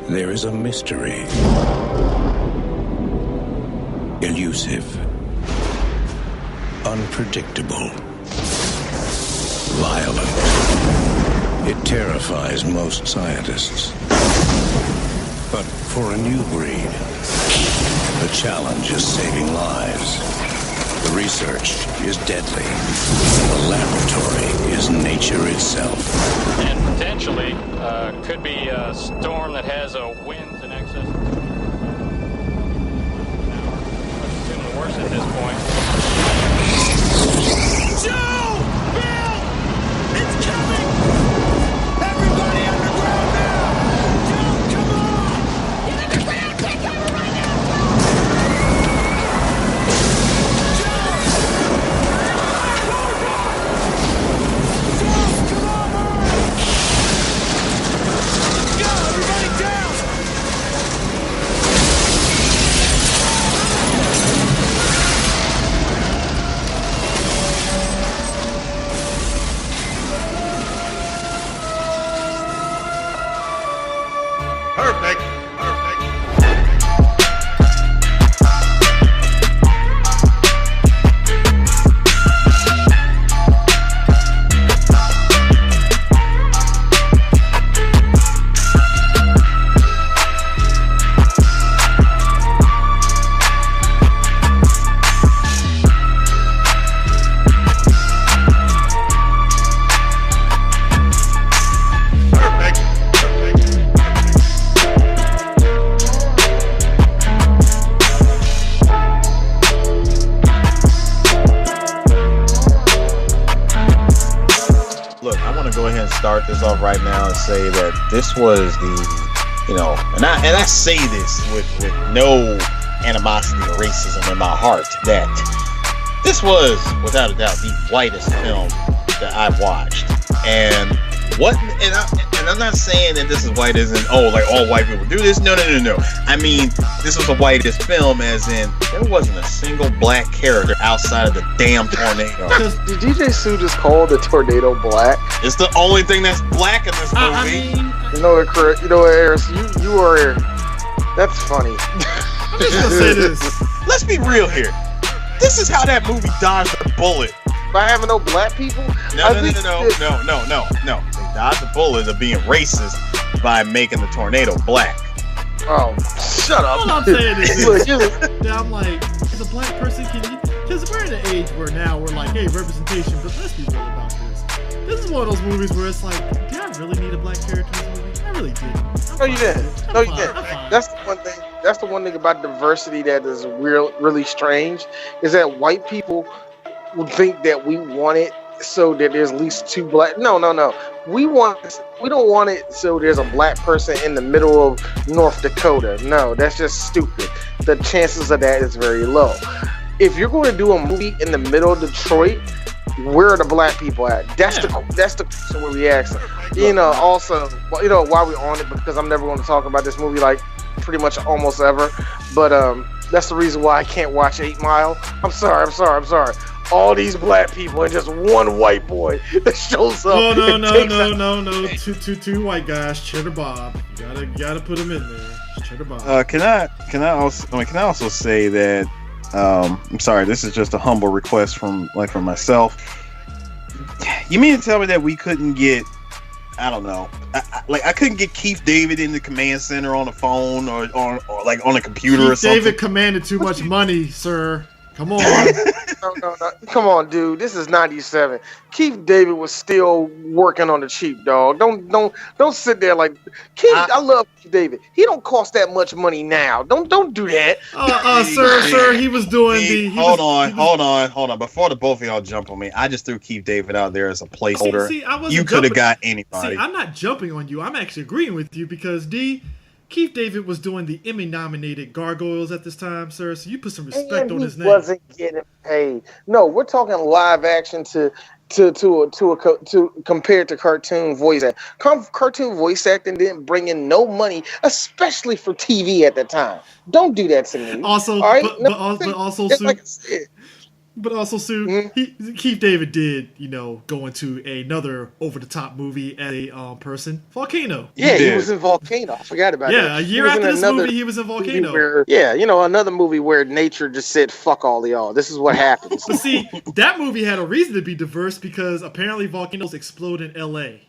There is a mystery. Elusive. Unpredictable. Violent. It terrifies most scientists. But for a new breed, the challenge is saving lives. The research is deadly. The laboratory is nature itself. And potentially could be a storm that has a winds in excess of 2 assume the worst at this point. Joe! Bill! It's coming! Everybody underground now! Joe, come on! Get underground! Take cover right now! Joe! Joe, come on, hurry! Go, everybody down! Perfect. Start this off right now and say that this was and I say this with no animosity or racism in my heart, that this was without a doubt the whitest film that I've watched. And I'm not saying that this is white as in all white people do this. No. I mean, this was the whitest film as in there wasn't a single black character outside of the damn tornado. Did DjTsu just call the tornado black? It's the only thing that's black in this movie. You know what, Harris? You are. That's funny. I'm just gonna say this. Let's be real here. This is how that movie dodged a bullet. By having no black people? No. They dodged the bullet of being racist by making the tornado black. Oh, shut up. All I'm saying is I'm like, as a black person, can you? Because we're in an age where now we're like, hey, representation, but let's be real about this. This is one of those movies where it's like, did I really need a black character in this movie? I really didn't. No, you didn't. That's the one thing. That's the one thing about diversity that is really strange, is that white people would think that we want it so that there's at least two black. No. We don't want it so there's a black person in the middle of North Dakota. No, that's just stupid. The chances of that is very low. If you're going to do a movie in the middle of Detroit, where are the black people at? That's the question where we ask them. Also, while we're on it, because I'm never going to talk about this movie like pretty much almost ever, but that's the reason why I can't watch 8 Mile. I'm sorry. All these black people and just one white boy that shows up. No. Two white guys. Cheddar Bob. You gotta put him in there. Cheddar Bob. Can I also say that I'm sorry. This is just a humble request from myself. You mean to tell me that we couldn't get? I don't know. I couldn't get Keith David in the command center on the phone or like on a computer Keith or something. David commanded too much money, sir. Come on. No. Come on, dude. This is 97. Keith David was still working on the cheap, dog. Don't sit there like Keith. I love Keith David. He don't cost that much money now. Don't do that. Sir. He was doing Hold on. Before the both of y'all jump on me, I just threw Keith David out there as a placeholder. You could have got anybody. See, I'm not jumping on you. I'm actually agreeing with you because Keith David was doing the Emmy-nominated Gargoyles at this time, sir. So you put some respect on his name. He wasn't getting paid. No, we're talking live action to compared to cartoon voice acting. Cartoon voice acting didn't bring in no money, especially for TV at the time. Don't do that to me. Also, all right? but also, like I said, But also, Sue, Keith David did, go into another over-the-top movie as a person, Volcano. Yeah, he was in Volcano. I forgot about that. Yeah, a year after this movie, he was in Volcano. Another movie where nature just said, fuck all of y'all. This is what happens. But see, that movie had a reason to be diverse because apparently volcanoes explode in L.A.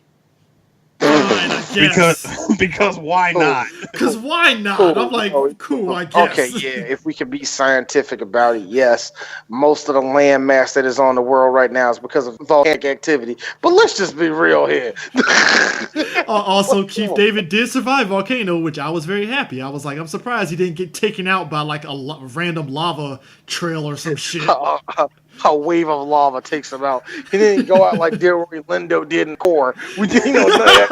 Fine, I guess. Because why not? Because why not? Cool. I'm like, cool, I guess. Okay, yeah, if we could be scientific about it, yes. Most of the land mass that is on the world right now is because of volcanic activity. But let's just be real here. Also, Keith David did survive Volcano, which I was very happy. I was like, I'm surprised he didn't get taken out by like a random lava trail or some shit. A wave of lava takes him out. He didn't go out like Delroy Lindo did in Core. We didn't know that.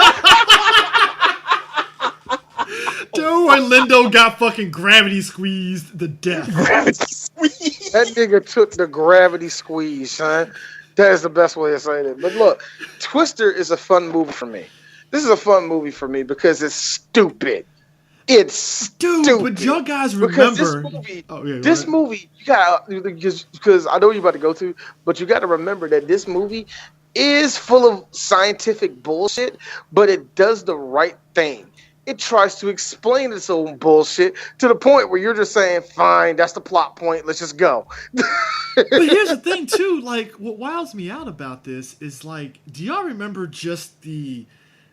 Delroy Lindo got fucking gravity squeezed to death. That nigga took the gravity squeeze, son. That is the best way to say it. But look, Twister is a fun movie for me. This is a fun movie for me because it's stupid. It's stupid. But y'all guys remember this movie, you gotta, because I know you're about to go to, but you gotta remember that this movie is full of scientific bullshit, but it does the right thing. It tries to explain its own bullshit to the point where you're just saying, fine, that's the plot point, let's just go. But here's the thing too, like what wiles me out about this is like, do y'all remember just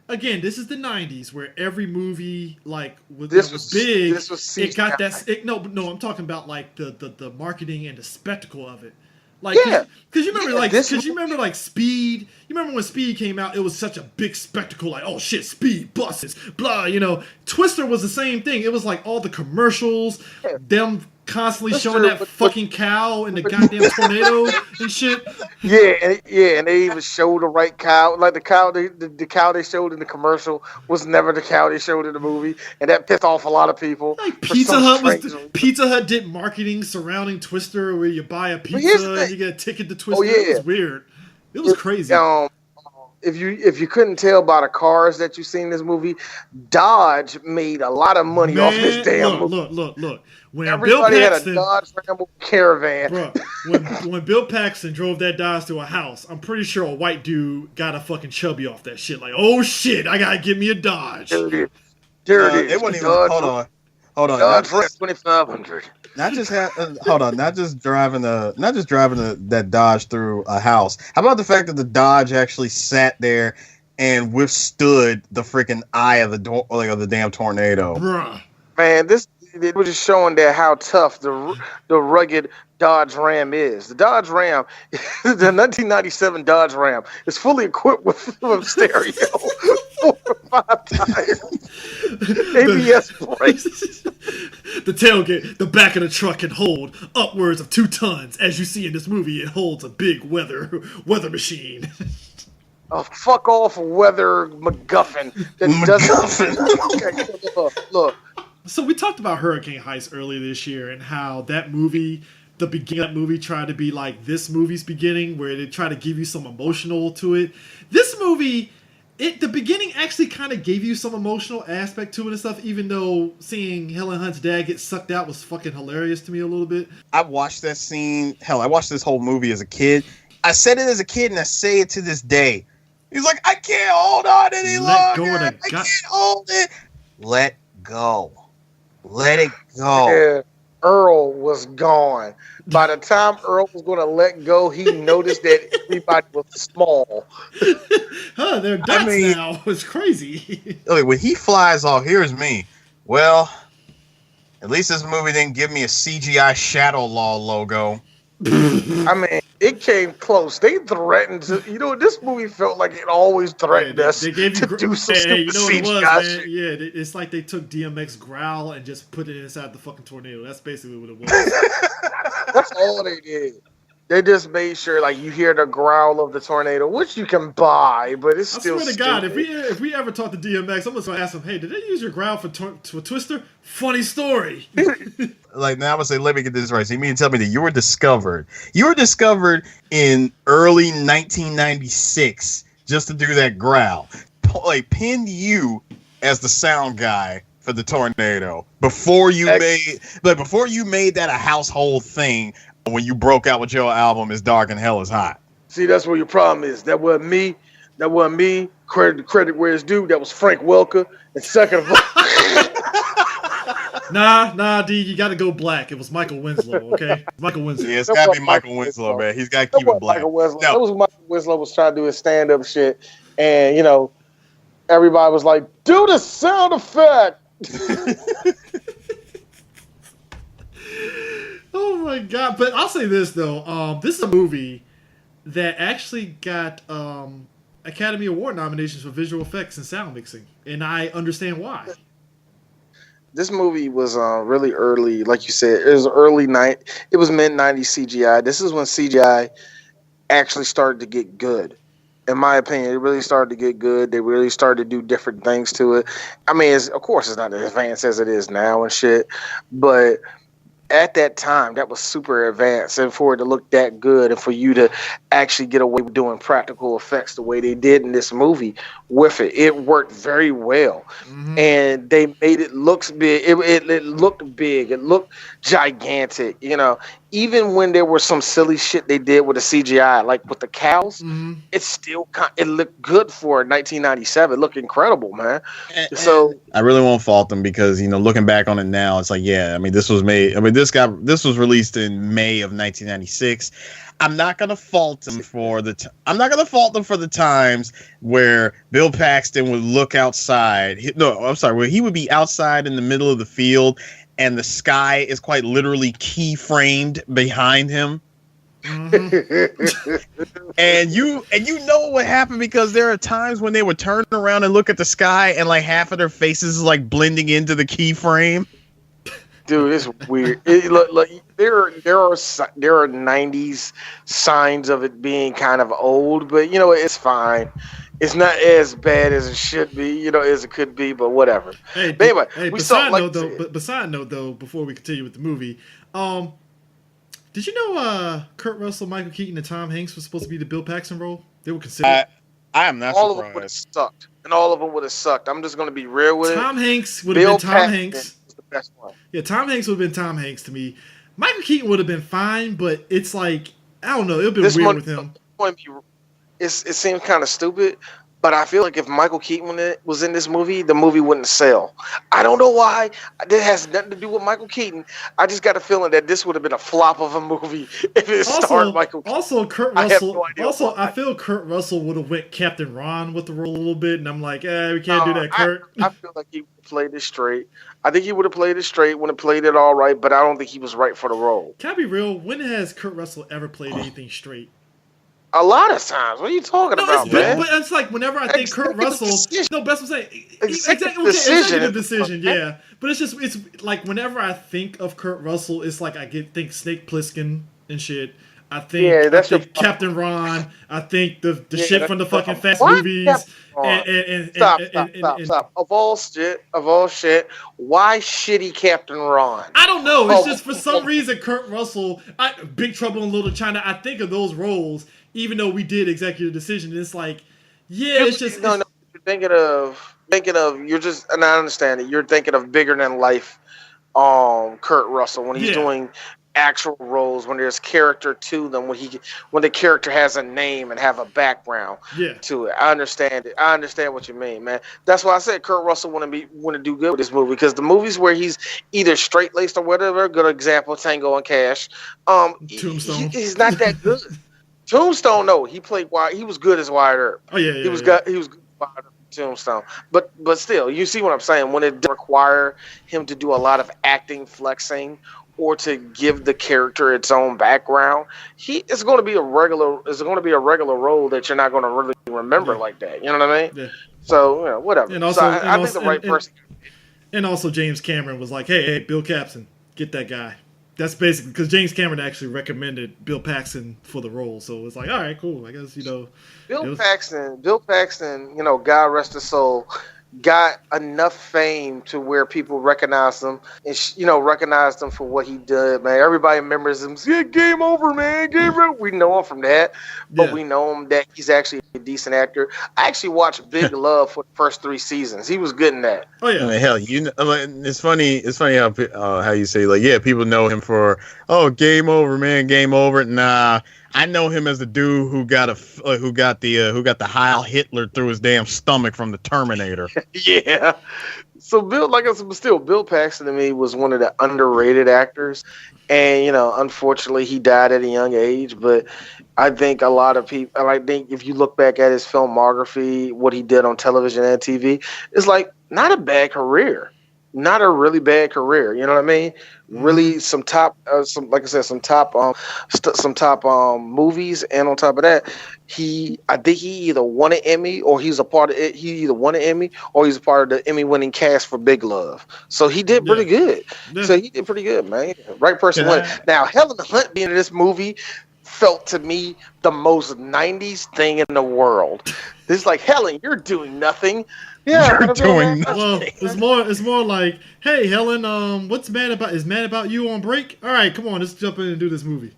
again, this is the 90s where every movie like was big. This was it got that. No, I'm talking about like the marketing and the spectacle of it. Like, because you remember like Speed. You remember when Speed came out? It was such a big spectacle. Like, oh shit, Speed buses, blah. Twister was the same thing. It was like all the commercials, them constantly showing that fucking cow in the goddamn tornado and shit. And they even showed the right cow. Like the cow they showed in the commercial was never the cow they showed in the movie, and that pissed off a lot of people. Like Pizza Hut did marketing surrounding Twister, where you buy a pizza and you get a ticket to Twister. It was weird. It was crazy. If you couldn't tell by the cars that you seen in this movie, Dodge made a lot of money off this damn movie. Look. When Everybody Bill Paxton, had a Dodge Rambo Caravan. Bro, when Bill Paxton drove that Dodge to a house, I'm pretty sure a white dude got a fucking chubby off that shit. Like, oh shit, I gotta get me a Dodge. There it is. It wasn't even. Hold on. Dodge 2500. Not just driving that Dodge through a house. How about the fact that the Dodge actually sat there and withstood the freaking eye of the damn tornado? Bruh. Man, it was just showing that how tough the rugged Dodge Ram is. The Dodge Ram, the 1997 Dodge Ram, is fully equipped with stereo, 4 or 5 tires, ABS brakes. The tailgate, the back of the truck can hold upwards of 2 tons. As you see in this movie, it holds a big weather machine. A fuck off weather MacGuffin that doesn't. Okay, look. So we talked about Hurricane Heist earlier this year and how that movie, the beginning of that movie, tried to be like this movie's beginning, where they try to give you some emotional to it. This movie, the beginning actually kind of gave you some emotional aspect to it and stuff, even though seeing Helen Hunt's dad get sucked out was fucking hilarious to me a little bit. I watched that scene. Hell, I watched this whole movie as a kid. I said it as a kid and I say it to this day. He's like, I can't hold on any longer. I can't hold it. Let go. Let it go. Yeah, Earl was gone. By the time Earl was going to let go, he noticed that everybody was small. They're dots now. It's crazy. When he flies off, here's me. Well, at least this movie didn't give me a CGI Shadow Law logo. I mean, it came close. They threatened to, this movie felt like it always threatened us to do some stupid CGI shit. Yeah, it's like they took DMX Growl and just put it inside the fucking tornado. That's basically what it was. That's all they did. They just made sure, like, you hear the growl of the tornado, which you can buy, but it's still stupid. I swear to God, if we ever talk to DMX, I'm just going to ask him, hey, did they use your growl for Twister? Funny story. Like, now I'm going to say, let me get this right. So you mean to tell me that you were discovered in early 1996 just to do that growl. Like, pinned you as the sound guy for the tornado before you made that a household thing when you broke out with your album "It's Dark and Hell Is Hot." See, that's where your problem is. That wasn't me. That wasn't me. Credit where it's due. That was Frank Welker. And second of all, Nah, D, you got to go black. It was Michael Winslow, okay? Michael Winslow. Yeah, it's got to be Michael Winslow, man. He's got to keep it black. Michael Winslow. That was Michael Winslow was trying to do his stand-up shit, and everybody was like, "Do the sound effect." Oh my god! But I'll say this though, this is a movie that actually got Academy Award nominations for visual effects and sound mixing, and I understand why. This movie was really early, like you said. It was It was mid-90s CGI. This is when CGI actually started to get good. In my opinion, it really started to get good. They really started to do different things to it. I mean, of course, it's not as advanced as it is now and shit, but at that time, that was super advanced, and for it to look that good, and for you to actually get away with doing practical effects the way they did in this movie with it worked very well. Mm-hmm. And they made it look big. It looked big. It looked gigantic. Even when there was some silly shit they did with the CGI, like with the cows, mm-hmm. It looked good for 1997. It looked incredible, man. So I really won't fault them because looking back on it now, it's like, yeah, I mean, this was released in May of 1996. I'm not gonna fault them for the times where Bill Paxton would look outside. Where he would be outside in the middle of the field, and the sky is quite literally key-framed behind him. Mm-hmm. and you know what would happen because there are times when they would turn around and look at the sky and like half of their faces is like blending into the keyframe. Dude, it's weird. There are 90s signs of it being kind of old, but it's fine. It's not as bad as it should be, as it could be, but whatever. But anyway, beside note though, before we continue with the movie, did you know Kurt Russell, Michael Keaton, and Tom Hanks were supposed to be the Bill Paxton role? They were considered. I am not all surprised. Of them would have sucked, and all of them would have sucked. I'm just going to be real with it. Tom Hanks would have been Tom Hanks. Was the best one. Yeah, Tom Hanks would have been Tom Hanks to me. Michael Keaton would have been fine, but it's like, I don't know, it would have been weird with him. It seems kind of stupid, but I feel like if Michael Keaton was in this movie, the movie wouldn't sell. I don't know why. That has nothing to do with Michael Keaton. I just got a feeling that this would have been a flop of a movie if it starred Michael Keaton. Also, Kurt Russell. I feel Kurt Russell would have went Captain Ron with the role a little bit, and I'm like, we can't do that, Kurt. I feel like he would have played it straight. I think he would have played it straight, would have played it all right, but I don't think he was right for the role. Can I be real? When has Kurt Russell ever played anything straight? A lot of times. What are you talking about, man? But it's like whenever I think Kurt Russell. No, that's what I'm saying. Executive decision, yeah. But it's like whenever I think of Kurt Russell, it's like I think Snake Plissken and shit. I think Captain Ron. I think the shit from the fucking Fast movies. Stop. Of all shit, why shitty Captain Ron? I don't know. It's just for some reason Kurt Russell, Big Trouble in Little China. I think of those roles. Even though we did Executive Decision, it's like, it's just no. You're thinking of. You're just, and I understand it. You're thinking of bigger than life, Kurt Russell when he's doing actual roles, when there's character to them, when the character has a name and have a background to it. I understand it. I understand what you mean, man. That's why I said Kurt Russell wouldn't do good with this movie, because the movies where he's either straight laced or whatever. Good example, Tango and Cash. Tombstone. He's not that good. Tombstone, no, he was good as Wyatt Earp. Oh yeah. He was good as Wyatt Earp. Tombstone, but still, you see what I'm saying. When it require him to do a lot of acting, flexing, or to give the character its own background, it's going to be a regular role that you're not going to really remember like that. You know what I mean? Yeah. So whatever. And also, I think the right person. And also, James Cameron was like, "Hey, Bill Paxton, get that guy." That's basically because James Cameron actually recommended Bill Paxton for the role, so it's like, all right, cool. I guess Bill Paxton, God rest his soul. got enough fame to where people recognize him and recognize him for what he did, man. Everybody remembers him. Yeah, Game Over, man. Game Over. We know him from that, but we know him that he's actually a decent actor. I actually watched Big Love for the first 3 seasons. He was good in that. Oh yeah. I mean, hell, it's funny. It's funny how you say like, yeah, people know him for Game Over, man. Game Over. Nah. I know him as the dude who got the Heil Hitler through his damn stomach from the Terminator. Yeah. So Bill Paxton to me was one of the underrated actors, and unfortunately he died at a young age. But I think a lot of people, I think if you look back at his filmography, what he did on television and TV, it's like not a bad career. Not a really bad career, you know what I mean? Really, some top movies, and on top of that, I think he either won an Emmy or he's a part of it. He either won an Emmy or he's a part of the Emmy-winning cast for Big Love. So he did pretty good. Yeah. So he did pretty good, man. Right person won. Now Helen Hunt being in this movie felt to me the most 90s thing in the world. It's like, Helen, you're doing nothing. Yeah, you're doing nothing. Well, it's more like, hey, Helen, what's Mad About You on break? All right, come on, let's jump in and do this movie.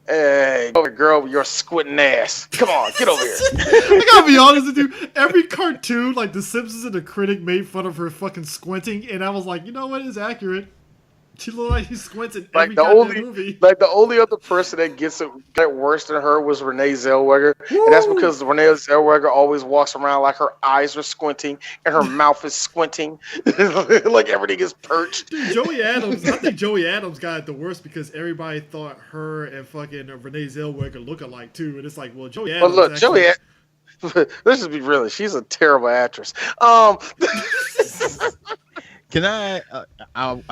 Hey, over girl with your squinting ass. Come on, get over here. I gotta be honest with you. Every cartoon, like The Simpsons and The Critic, made fun of her fucking squinting, and I was like, you know what? It's accurate. She looked like she squints in every movie. Like the only other person that gets it worse than her was Renee Zellweger. Woo! And that's because Renee Zellweger always walks around like her eyes are squinting and her mouth is squinting. Like everything is perched. Dude, I think Joey Adams got it the worst because everybody thought her and fucking Renee Zellweger look alike too. And it's like, well, Joey Adams. Well, look, let's just be real. She's a terrible actress. Can I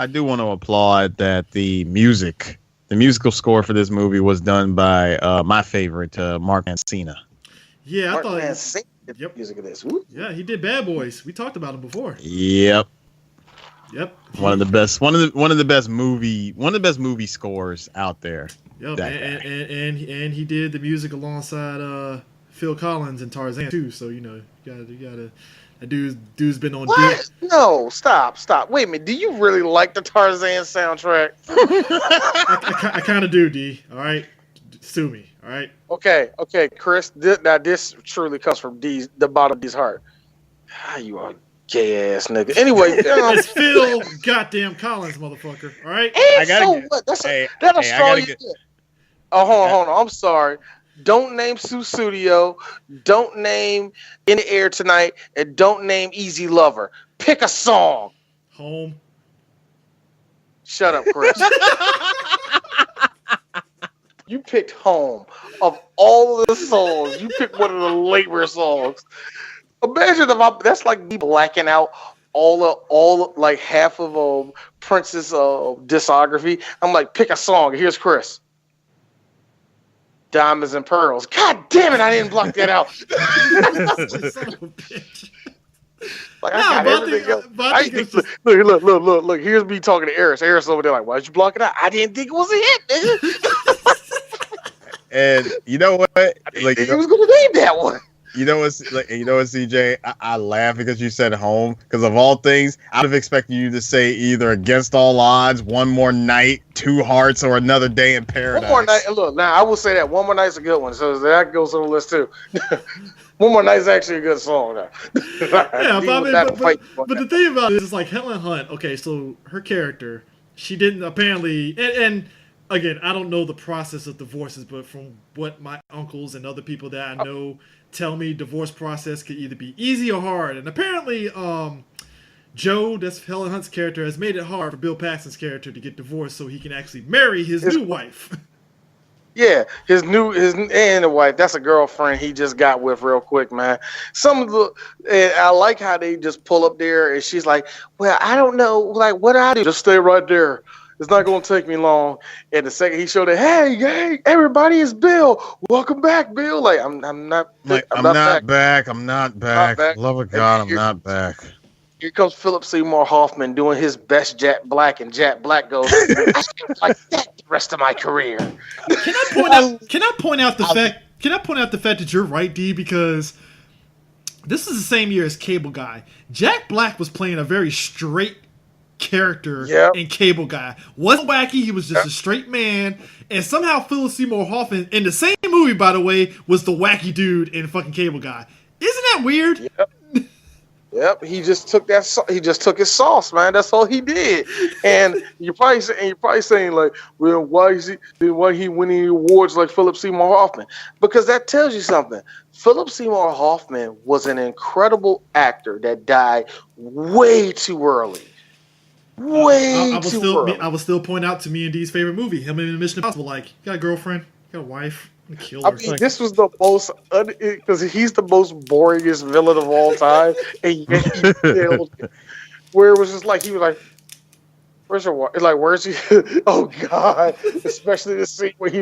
do want to applaud that the musical score for this movie was done by my favorite, Mark Mancina. Yeah, Mark Mancina did the music of this. Woo. Yeah, he did Bad Boys. We talked about him before. Yep. One of the best movie scores out there. Yep, and he did the music alongside Phil Collins and Tarzan too. So you gotta. Dude's been on. What? No, stop. Wait a minute. Do you really like the Tarzan soundtrack? I kind of do, D. All right, sue me. All right. Okay, Chris. This truly comes from the bottom of D's heart. You are gay ass nigga. Anyway, it's Phil goddamn Collins, motherfucker. All right. What? That'll straw you. Oh, hold on. I'm sorry. Don't name Susudio, don't name In the Air Tonight, and don't name Easy Lover. Pick a song. Home. Shut up, Chris. You picked Home. Of all of the songs, you picked one of the later songs. Imagine that's like me blacking out all like half of Prince's discography. I'm like, pick a song. Here's Chris. Diamonds and Pearls. God damn it! I didn't block that out. Son of a bitch. Like I got everything else. Look. Here's me talking to Eris. Eris over there like, why'd you block it out? I didn't think it was a hit, nigga. And you know what? I didn't think he was gonna name that one. You know what, CJ? I laugh because you said Home. Because of all things, I'd have expected you to say either Against All Odds, One More Night, Two Hearts, or Another Day in Paradise. One More Night. Look, now I will say that One More Night's a good one, so that goes on the list too. One More Night's actually a good song. Now. Yeah, but the thing about it is, like Helen Hunt. Okay, so her character, she didn't apparently, and again, I don't know the process of divorces, but from what my uncles and other people that I know tell me, divorce process could either be easy or hard. And apparently, Joe, that's Helen Hunt's character, has made it hard for Bill Paxton's character to get divorced so he can actually marry his new wife. Yeah, his and the wife. That's a girlfriend he just got with real quick, man. I like how they just pull up there and she's like, "Well, I don't know, like what I do. Just stay right there. It's not going to take me long." And the second he showed it, hey, everybody, it's Bill. Welcome back, Bill. Like I'm not back. Love of God, I'm not back. Here comes Philip Seymour Hoffman doing his best Jack Black, and Jack Black goes, "I should like that the rest of my career." Can I point out the fact that you're right, D? Because This is the same year as Cable Guy. Jack Black was playing a very straight character in Cable Guy. Wasn't wacky, he was just a straight man. And somehow Philip Seymour Hoffman, in the same movie, by the way, was the wacky dude in fucking Cable Guy. Isn't that weird? Yep, he just took that. He just took his sauce, man. That's all he did. And you're probably saying like, well, why he winning awards like Philip Seymour Hoffman? Because that tells you something. Philip Seymour Hoffman was an incredible actor that died way too early. I will still point out to me and D's favorite movie, him in Mission Impossible. Like, you got a girlfriend, you got a wife. I mean, this was the most because he's the most boringest villain of all time, and yet he killed it. Where it was just like he was like, "Where's your wife?" Like, "Where's he?" Oh God! Especially the scene where he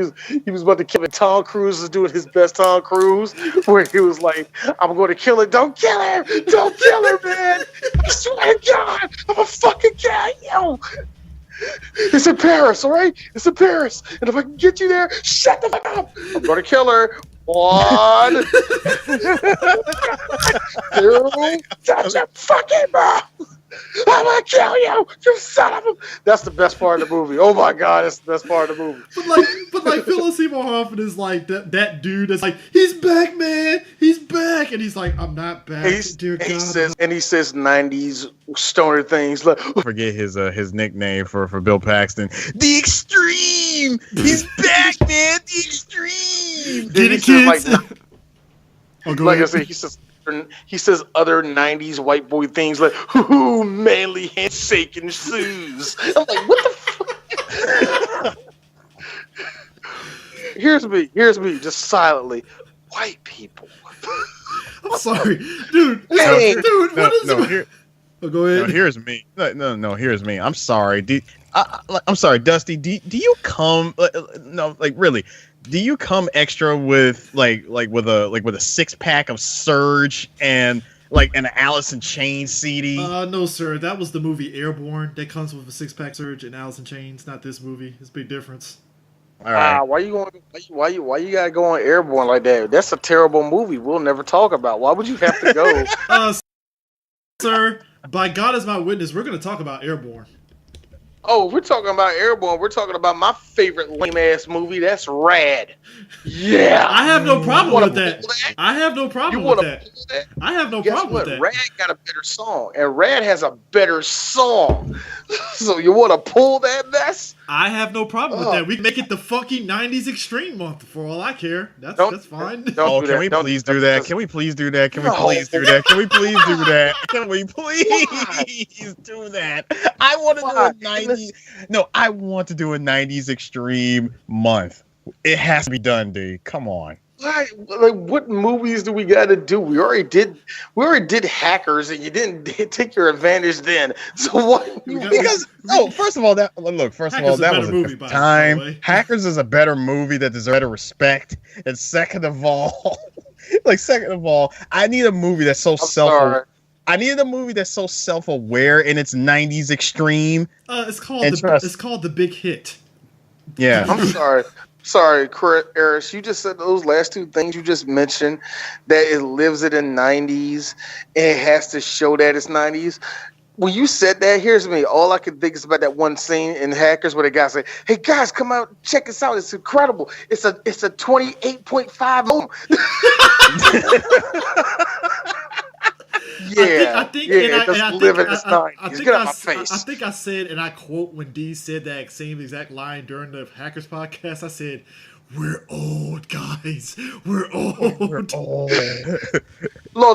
was about to kill it. Tom Cruise is doing his best Tom Cruise, where he was like, "I'm going to kill her. Don't kill her! Don't kill her, man! I swear to God, I'm a fucking kill you." It's in Paris, all right? It's in Paris. And if I can get you there, shut the fuck up. I'm going to kill her. 1, 2, touch your fucking mouth. I'm going to kill you, you son of a... That's the best part of the movie. Oh my God, that's the best part of the movie. But like Philip Seymour Hoffman is like that dude that's like, he's back, man. He's back. And he's like, I'm not back. Dear God. He says 90s stoner things. Like, forget his nickname for Bill Paxton. The Extreme! He's back, man! The Extreme! Get it, kids! I said, he says other 90s white boy things like, ooh, manly handshake and shoes. I'm like, what the fuck? Here's me, just silently. White people. I'm sorry. Dude, what is it? Go ahead. No, here's me. No, here's me. I'm sorry. I'm sorry, Dusty. Do you come? No, like really. Do you come extra with like with a 6-pack of Surge and like an Alice in Chains CD? No, sir. That was the movie Airborne. That comes with a 6-pack Surge and Alice in Chains. Not this movie. It's a big difference. All right. Why you gotta go on Airborne like that? That's a terrible movie. We'll never talk about. Why would you have to go? Sir, by God as my witness, we're gonna talk about Airborne. Oh, we're talking about Airborne. We're talking about my favorite lame-ass movie. That's Rad. Yeah. I have no problem with that. I have no problem with that. I have no problem with that. Rad got a better song, and Rad has a better song. So you want to pull that mess? I have no problem with that. We can make it the fucking 90s Extreme Month for all I care. That's fine. Can we please do that? Can we please do that? Can we please do that? Can we please do that? Can we please do that? I want to do a 90s. No, I want to do a 90s Extreme Month. It has to be done, dude. Come on. Like, what movies do we got to do? We already did Hackers, and you didn't take your advantage then. So what? Because first of all, that was a movie time. Hackers is a better movie that deserves better respect. And second of all, I need a movie that's so self-aware in its 90s Extreme. It's called The Big Hit. Yeah. I'm sorry. Sorry, Eris, you just said those last two things you just mentioned, that it lives it in 90s and it has to show that it's 90s. When you said that, here's me. All I could think is about that one scene in Hackers where the guy said, "Hey guys, come out, check this out. It's incredible. It's a 28.5 moment." I think live in this 90s. Get out my face. I think I said, and I quote when D said that same exact line during the Hackers podcast, I said, "We're old, guys. We're old." We're old. No,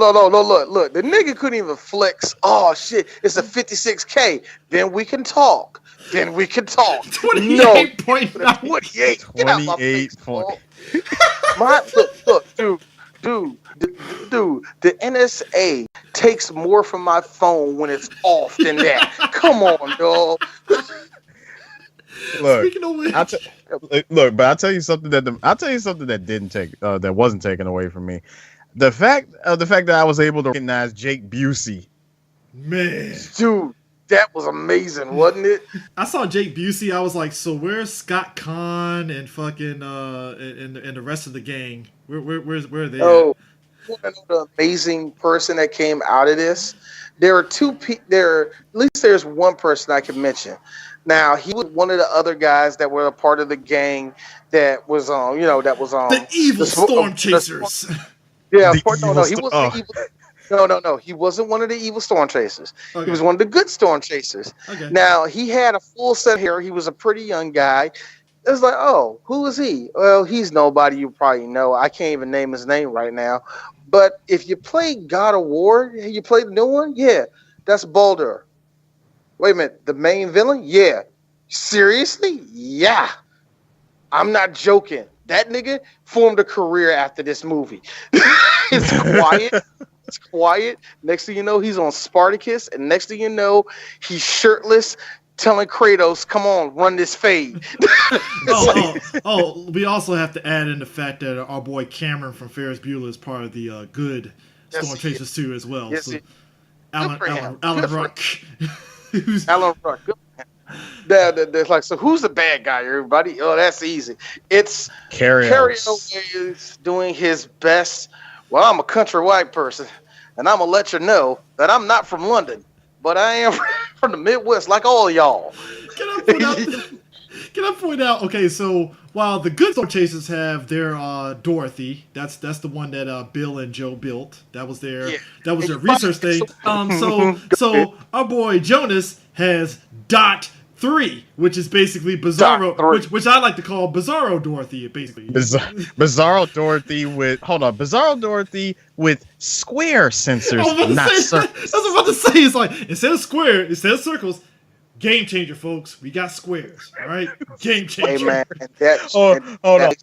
look. The nigga couldn't even flex. Oh, shit. It's a 56K. Then we can talk. 28.9. 28. Get out my face, Dude, the NSA takes more from my phone when it's off than that. Come on, dog. But I'll tell you something that wasn't taken away from me. The fact that I was able to recognize Jake Busey. Man, dude, that was amazing, wasn't it? I saw Jake Busey. I was like, so where's Scott Conn and fucking and the rest of the gang? Where are they? Oh, want to know the amazing person that came out of this? There are at least there's one person I can mention. Now he was one of the other guys that were a part of the gang that was on, the evil storm chasers. Yeah, he wasn't evil. No, he wasn't one of the evil storm chasers. Okay. He was one of the good storm chasers. Okay. Now he had a full set of hair. He was a pretty young guy. It was like, oh, who is he? Well, he's nobody you probably know. I can't even name his name right now. But if you play God of War, you play the new one? Yeah, that's Baldur. Wait a minute, the main villain? Yeah. Seriously? Yeah. I'm not joking. That nigga formed a career after this movie. It's quiet. Next thing you know, he's on Spartacus. And next thing you know, he's shirtless, telling Kratos, come on, run this fade. We also have to add in the fact that our boy Cameron from Ferris Bueller is part of the good Storm Chasers 2 as well. Yes, so Alan Ruck. Alan Ruck. Good. They're like, so who's the bad guy, everybody? Oh, that's easy. It's Carrie Elwes doing his best. Well, I'm a country white person, and I'm going to let you know that I'm not from London, but I am from the Midwest like all y'all. Can I point out, okay, so while the good Storm Chasers have their Dorothy, that's the one that Bill and Joe built. That was their research thing. So our boy Jonas has Dot 3, which is basically Bizarro, which I like to call Bizarro Dorothy, basically. Bizarro Dorothy with square sensors, not circles. I was about to say, it's like, instead of circles, game changer, folks. We got squares, all right? Game changer. Hey, man, hold on.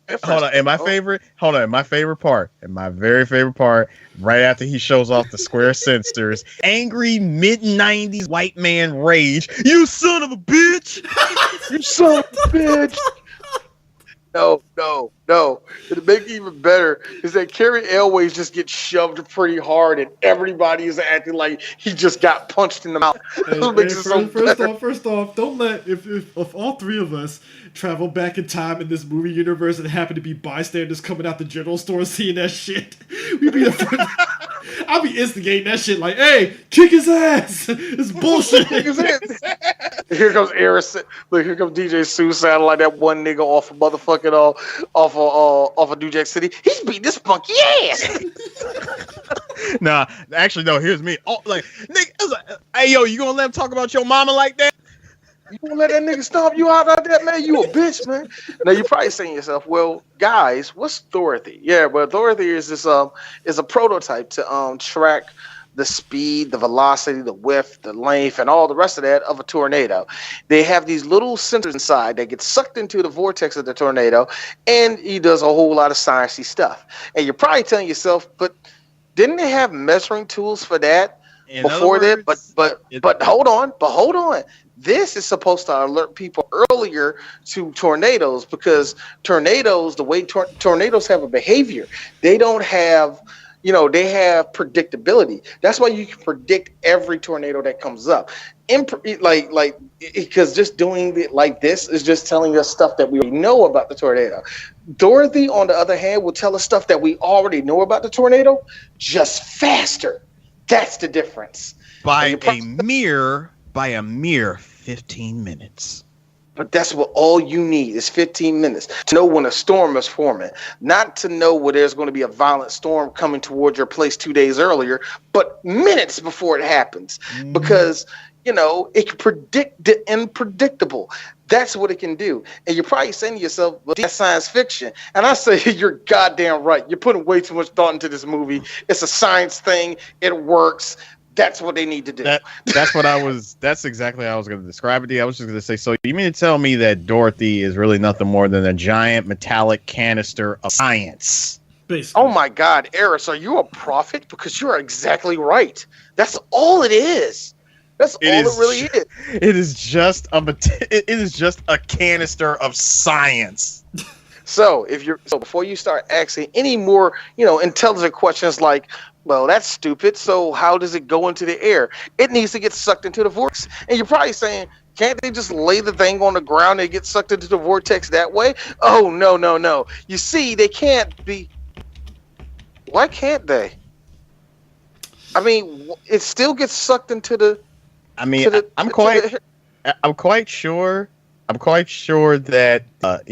And my favorite part, right after he shows off the square sensors, angry mid-90s white man rage. You son of a bitch! You son of a bitch! No. To make it even better is that Carrie Elwes just gets shoved pretty hard, and everybody is acting like he just got punched in the mouth. First off, don't let if all three of us travel back in time in this movie universe and happen to be bystanders coming out the general store seeing that shit, I'll be instigating that shit like, hey, kick his ass! It's bullshit. Kick his ass. Here comes Era. Look, here comes DjTsu sounding like that one nigga off of motherfucking off of New Jack City. He's beating this funky ass. Nah, actually, no. Here's me. Oh, like, nigga, hey, yo, you gonna let him talk about your mama like that? You gonna let that nigga stomp you out like that, man? You a bitch, man. Now you're probably saying to yourself, well, guys, what's Dorothy? Yeah, well, Dorothy is this is a prototype to track the speed, the velocity, the width, the length, and all the rest of that of a tornado. They have these little sensors inside that get sucked into the vortex of the tornado, and he does a whole lot of sciencey stuff. And you're probably telling yourself, but didn't they have measuring tools for that before that? But hold on. This is supposed to alert people earlier to tornadoes, because tornadoes, the way tornadoes have a behavior, they don't have, they have predictability. That's why you can predict every tornado that comes up. Because just doing it like this is just telling us stuff that we already know about the tornado. Dorothy, on the other hand, will tell us stuff that we already know about the tornado, just faster. That's the difference. By a mere 15 minutes. But that's what all you need is 15 minutes to know when a storm is forming. Not to know where there's going to be a violent storm coming towards your place 2 days earlier, but minutes before it happens. Because, it can predict the unpredictable. That's what it can do. And you're probably saying to yourself, well, that's science fiction. And I say, you're goddamn right. You're putting way too much thought into this movie. It's a science thing. It works. That's what they need to do. That's exactly how I was going to describe it to you. I was just going to say, so you mean to tell me that Dorothy is really nothing more than a giant metallic canister of science? Basically. Oh my God, Eris, are you a prophet? Because you're exactly right. That's all it is. That's all it really is. It is just a canister of science. So before you start asking any more, intelligent questions like, well, that's stupid. So how does it go into the air? It needs to get sucked into the vortex. And you're probably saying, can't they just lay the thing on the ground and get sucked into the vortex that way? Oh, no. You see, they can't be. Why can't they? I mean, it still gets sucked into the. I mean, I'm quite sure that that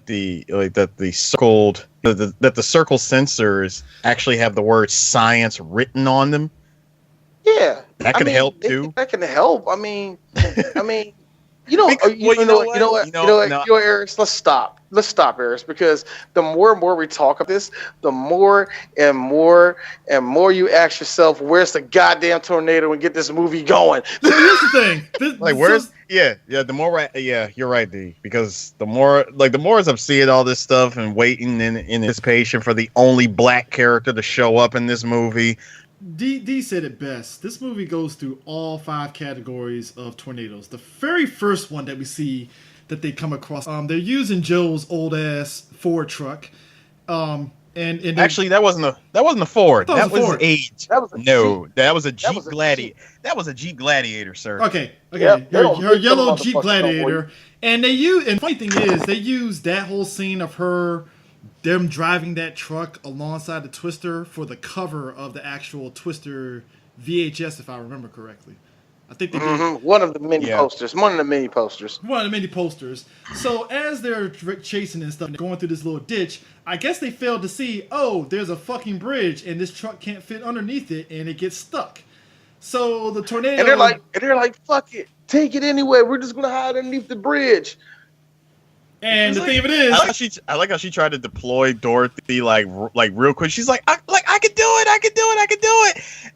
the circle sensors actually have the word science written on them. Yeah, that could help too. That can help. I mean, you know what, Eris, let's stop, Eris, because the more and more we talk about this, the more and more you ask yourself, where's the goddamn tornado, and get this movie going. So here's the thing, the more you're right, D, because the more as I'm seeing all this stuff and waiting in anticipation for the only black character to show up in this movie. D said it best. This movie goes through all 5 categories of tornadoes. The very first one that we see that they come across, they're using Joe's old ass Ford truck. And actually, that wasn't a Ford. That was Ford. That was a Jeep Gladiator. That was a Jeep Gladiator, sir. Okay. Yep, her yellow Jeep Gladiator. And the funny thing is, they use that whole scene of them driving that truck alongside the Twister for the cover of the actual Twister VHS, if I remember correctly. I think they did. One of the mini posters. One of the mini posters. So as they're chasing and stuff, going through this little ditch, I guess they failed to see, there's a fucking bridge and this truck can't fit underneath it and it gets stuck. So the tornado. And they're like, fuck it, take it anyway. We're just gonna hide underneath the bridge. And the thing of it is, I like how she tried to deploy Dorothy like real quick. She's like, I can do it.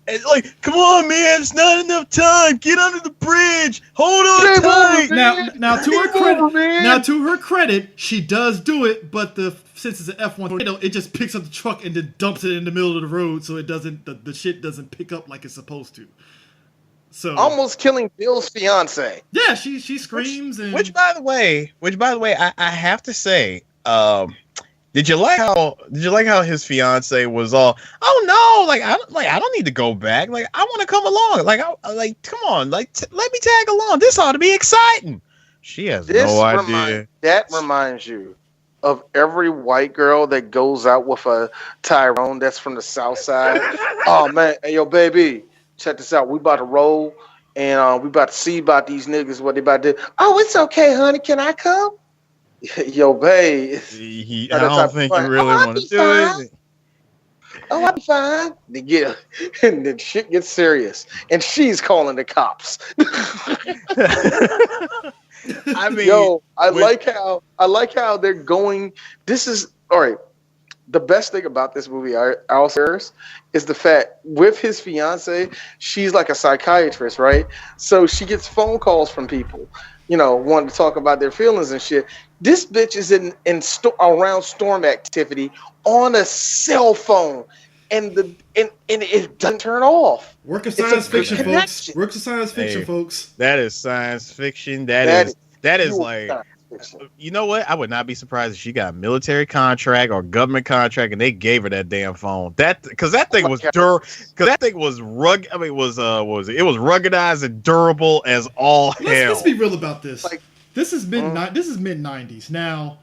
And like, come on, man, it's not enough time. Get under the bridge. Hold on tight. Now to her credit, she does do it. But since it's an F1 tornado, it just picks up the truck and then dumps it in the middle of the road, so it doesn't the shit doesn't pick up like it's supposed to. So almost killing Bill's fiance. Yeah, she screams which by the way, I have to say, did you like how his fiance was all, oh no, I don't need to go back, like I want to come along, come on, let me tag along. This ought to be exciting. She has no idea. That reminds you of every white girl that goes out with a Tyrone that's from the South Side. Oh man, hey yo baby, check this out. We about to roll, and we about to see about these niggas, what they about to do. Oh, it's okay, honey. Can I come? Yo, babe. I don't think you really want to do it. Oh, I'll be fine. And then shit gets serious, and she's calling the cops. I mean, I like how they're going. This is all right. The best thing about this movie, is the fact with his fiance, she's like a psychiatrist, right? So she gets phone calls from people, wanting to talk about their feelings and shit. This bitch is around storm activity on a cell phone, and it doesn't turn off. Work of science fiction, folks. Works of science fiction, folks. That is science fiction. That is like. You know what? I would not be surprised if she got a military contract or government contract and they gave her that damn phone. Because that thing was rugged. I mean, it was ruggedized and durable as all hell. Let's be real about this. This is mid 90s. Now,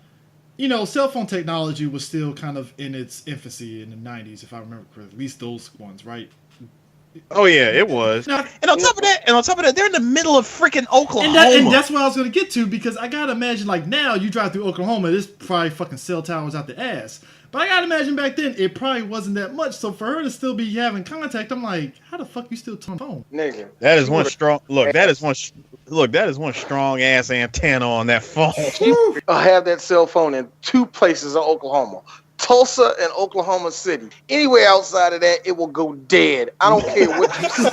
cell phone technology was still kind of in its infancy in the 90s, if I remember correctly. At least those ones, right? Oh yeah, it was. Now, and on top of that, they're in the middle of freaking Oklahoma. And that's what I was going to get to, because I gotta imagine, like, now you drive through Oklahoma, there's probably fucking cell towers out the ass. But I gotta imagine back then it probably wasn't that much. So for her to still be having contact, I'm like, how the fuck you still on the phone? Nigga, that is one strong look. That is one strong ass antenna on that phone. I have that cell phone in 2 places in Oklahoma. Tulsa and Oklahoma City. Anywhere outside of that, it will go dead. I don't care what you say.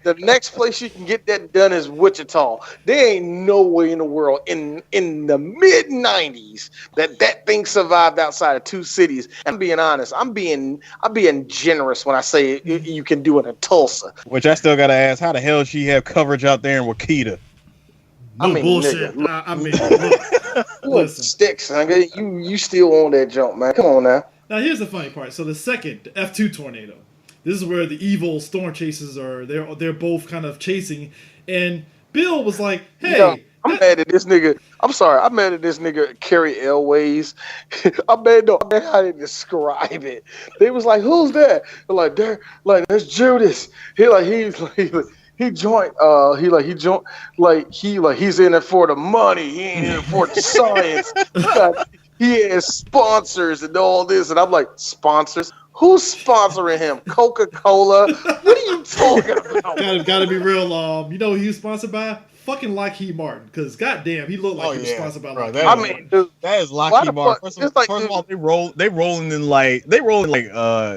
The next place you can get that done is Wichita. There ain't no way in the world in the mid 90s that thing survived outside of 2 cities. I'm being honest. I'm being generous when I say you can do it in Tulsa. Which I still gotta ask, how the hell she have coverage out there in Wakita? Bullshit. Listen. Sticks. You still on that jump, man. Come on now. Now here's the funny part. So the second F2 tornado, this is where the evil storm chasers are. They're both kind of chasing, and Bill was like, "Hey, I'm mad at this nigga. I'm sorry. I'm mad at this nigga Carrie Elways. I'm mad how they describe it. They was like, "Who's that?" They're like, that's Judas. He joined. He's in it for the money. He ain't in it for the science. He has sponsors and all this, and I'm like, sponsors? Who's sponsoring him? Coca-Cola? What are you talking about? Gotta be real. You know who he was sponsored by? Fucking Lockheed Martin. Because goddamn, he looked like he was sponsored by Lockheed Martin. That is Lockheed Martin. First of all, they rolling in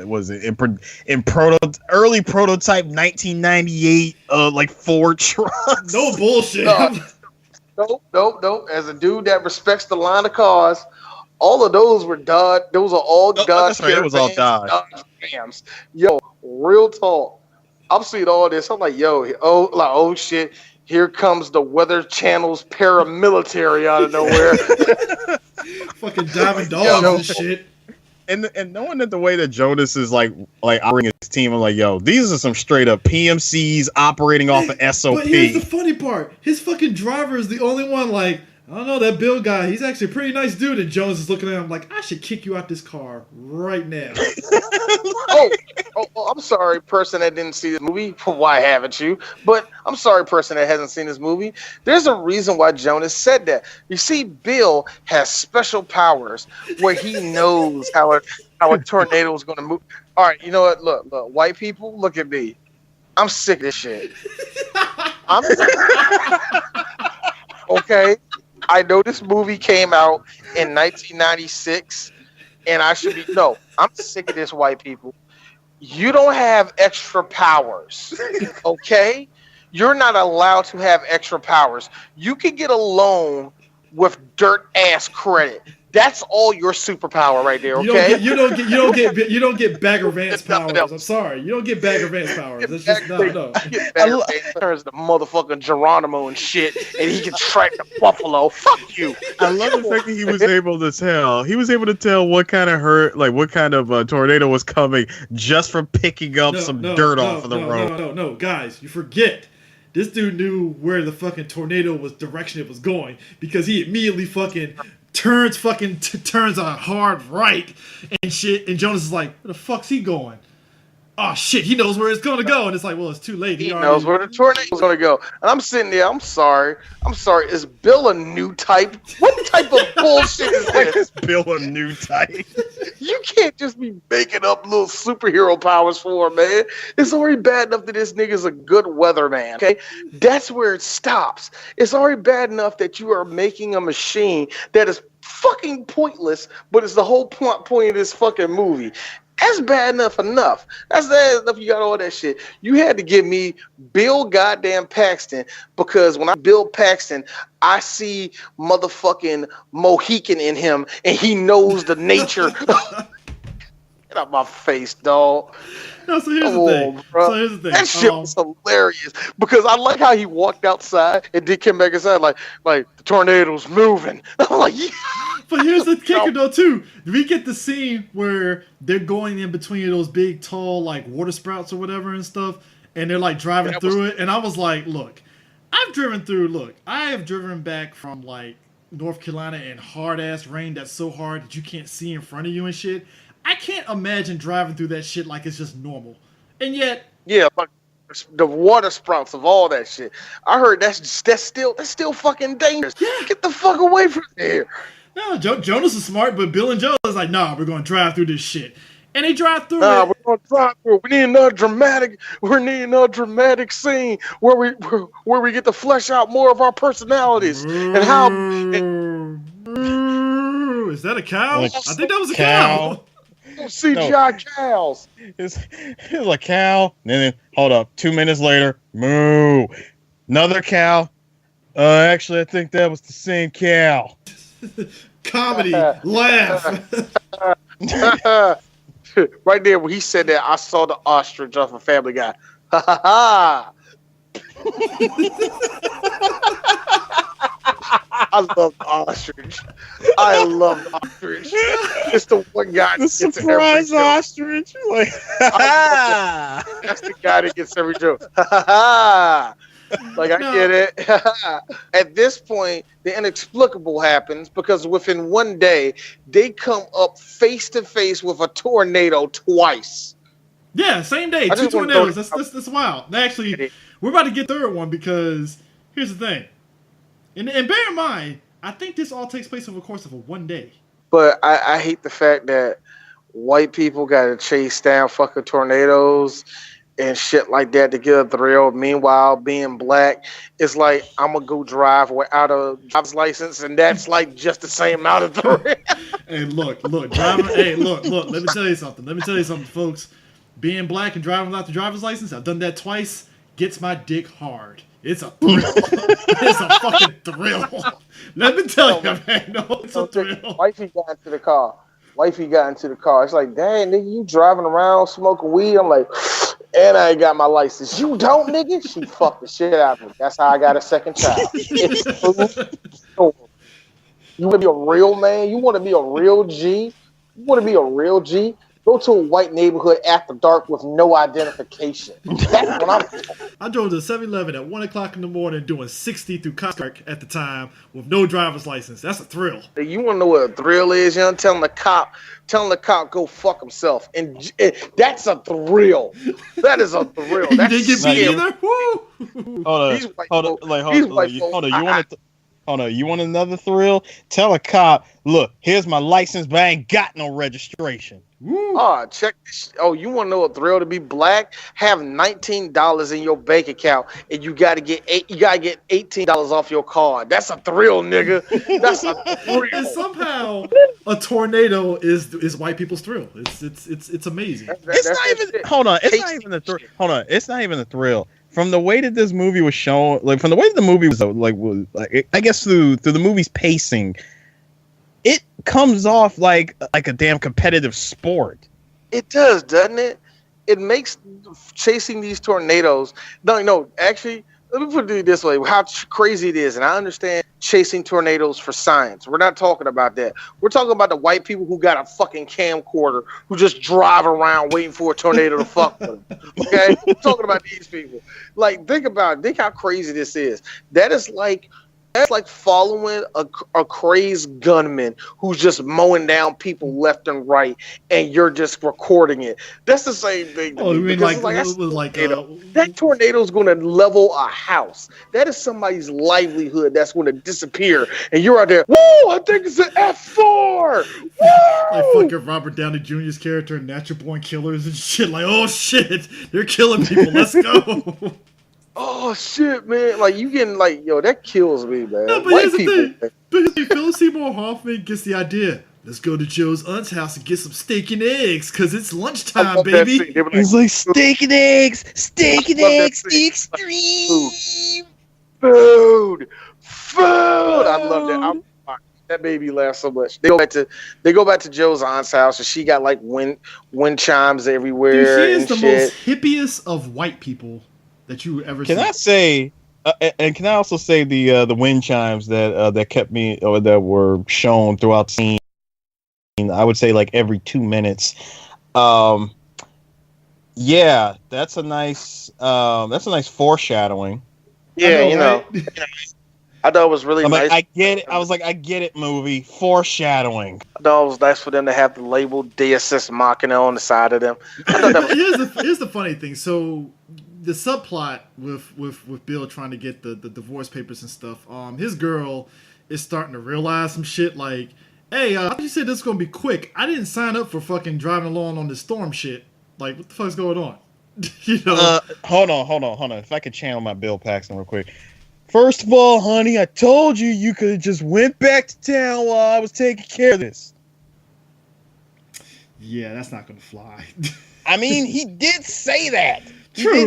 was it in early prototype 1998 like Ford trucks. No bullshit. Nope. As a dude that respects the line of cars, all of those were Dodge. Those are all Dodge. That's right. It was all Dodge. Rams. Yo, real talk. I'm seeing all this. I'm like, oh shit. Here comes the Weather Channel's paramilitary out of nowhere. Fucking Diamond Dogs and shit. And knowing that the way that Jonas is like operating his team, I'm like, yo, these are some straight up PMCs operating off of SOP. But here's the funny part: his fucking driver is the only one. Like, I don't know, that Bill guy, he's actually a pretty nice dude. And Jones is looking at him like, I should kick you out this car right now. I'm sorry, person that didn't see this movie. Why haven't you? But I'm sorry, person that hasn't seen this movie. There's a reason why Jonas said that. You see, Bill has special powers where he knows how a tornado is going to move. All right, you know what? Look, white people, look at me. I'm sick of this shit. Okay? I know this movie came out in 1996, and I'm sick of this, white people. You don't have extra powers, okay? You're not allowed to have extra powers. You can get a loan with dirt ass credit. That's all your superpower right there, okay? You don't get Bagger Vance powers. I'm sorry, you don't get Bagger Vance powers. That's just no. Bagger Vance turns the motherfucking Geronimo and shit, and he can track the buffalo. Fuck you. I love the fact that he was able to tell. He was able to tell what kind of tornado was coming just from picking up some dirt off of the road. No, guys, you forget. This dude knew where the fucking tornado direction it was going because he immediately fucking turns a hard right and shit, and Jonas is like, where the fuck's he going? Oh shit, he knows where it's gonna go, and it's like, well, it's too late. He knows where the tornado's gonna go. And I'm sitting there, I'm sorry, is Bill a new type? What type of bullshit is this? Is Bill a new type? You can't just be making up little superhero powers for him, man. It's already bad enough that this nigga's a good weatherman, okay? That's where it stops. It's already bad enough that you are making a machine that is fucking pointless, but it's the whole point of this fucking movie. That's bad enough. That's bad enough. You got all that shit. You had to give me Bill goddamn Paxton, because when I build Paxton, I see motherfucking Mohican in him, and he knows the nature. Get out my face, dog. No, so here's the thing. That shit was hilarious, because I like how he walked outside and did come back inside like the tornado's moving. I'm like, yeah. But here's the kicker though too. We get the scene where they're going in between those big, tall, like water sprouts or whatever and stuff, and they're like driving through it. And I was like, look, I have driven back from like North Carolina in hard ass rain that's so hard that you can't see in front of you and shit. I can't imagine driving through that shit like it's just normal. And yet, yeah, but the water sprouts of all that shit. I heard that's still fucking dangerous. Yeah. Get the fuck away from there. No, Jonas is smart, but Bill and Joe is like, nah, we're gonna drive through this shit. And they drive through it. We're gonna drive through it. We need another dramatic scene where we get to flesh out more of our personalities and how. Is that a cow? I think that was a cow. CGI cows. It's a cow. And then hold up. 2 minutes later, moo. Another cow. Actually, I think that was the same cow. Comedy, laugh. Right there when he said that, I saw the ostrich off of Family Guy. Ha ha ha. I love the ostrich. It's the one guy. The surprise ostrich. Like, that's the guy that gets every joke. Ha ha ha. Like, I get it. At this point, the inexplicable happens because within one day, they come up face to face with a tornado twice. Yeah, same day. 2 tornadoes. That's wild. Actually, we're about to get third one because here's the thing. And bear in mind, I think this all takes place over the course of one day. But I hate the fact that white people got to chase down fucking tornadoes and shit like that to get a thrill. Meanwhile, being black, it's like I'm gonna go drive without a driver's license, and that's like just the same amount of thrill. Hey, look, driving. Hey, look. Let me tell you something, folks. Being black and driving without the driver's license, I've done that twice. Gets my dick hard. It's a thrill. It's a fucking thrill. Let me tell you, man. No, it's a thrill. Wifey got into the car. It's like, dang, nigga, you driving around smoking weed? I'm like, and I ain't got my license. You don't, nigga? She fucked the shit out of me. That's how I got a second child. You want to be a real man? You want to be a real G? Go to a white neighborhood after dark with no identification. That's what I'm talking. I drove to 7-Eleven at 1 o'clock in the morning doing 60 through Costco at the time with no driver's license. That's a thrill. You want to know what a thrill is, young? Telling the cop go fuck himself. And that's a thrill. That is a thrill. You didn't get me either? Woo! Hold on, you want another thrill? Tell a cop, look, here's my license, but I ain't got no registration. Oh, check this. Oh, you want to know a thrill to be black? Have $19 in your bank account, and you gotta get $18 off your card. That's a thrill, nigga. That's a thrill. And somehow a tornado is white people's thrill. It's amazing. It's not even a thrill. From the way that this movie was shown, like from the way that the movie was I guess through the movie's pacing, it comes off like a damn competitive sport. It does, doesn't it? It makes chasing these tornadoes. No, actually, let me put it this way: how crazy it is, and I understand chasing tornadoes for science. We're not talking about that. We're talking about the white people who got a fucking camcorder who just drive around waiting for a tornado to fuck with them. Okay, we're talking about these people. Like, think how crazy this is. That's like following a crazed gunman who's just mowing down people left and right, and you're just recording it. That's the same thing. Oh, you mean that tornado is going to level a house. That is somebody's livelihood that's going to disappear, and you're out there. Whoa! I think it's an F4. Like fucking Robert Downey Jr.'s character in Natural Born Killers and shit. Like, oh shit, they're killing people. Let's go. Oh shit, man! Like, you getting like, yo, that kills me, man. No, but white here's the people. thing. Philip Seymour Hoffman gets the idea. Let's go to Joe's aunt's house and get some steak and eggs, cause it's lunchtime, baby. It's like steak and eggs, the extreme. Food. I love that. That baby laughs so much. They go back to Joe's aunt's house, and she got like wind chimes everywhere. Dude, she is the most hippiest of white people that you ever seen. Can I say, and can I also say the wind chimes that kept me, or that were shown throughout the scene? I would say like every 2 minutes. Yeah, that's a nice foreshadowing. Yeah, I thought it was really nice. I get it. I get it, movie. Foreshadowing. I thought it was nice for them to have the label Deus Ex Machina on the side of them. I thought that was here's the funny thing. So the subplot with Bill trying to get the divorce papers and stuff, his girl is starting to realize some shit like, hey, how you said this is going to be quick? I didn't sign up for fucking driving along on this storm shit. Like, what the fuck's going on? Hold on. If I could channel my Bill Paxton real quick. First of all, honey, I told you could have just went back to town while I was taking care of this. Yeah, that's not going to fly. I mean, he did say that. True.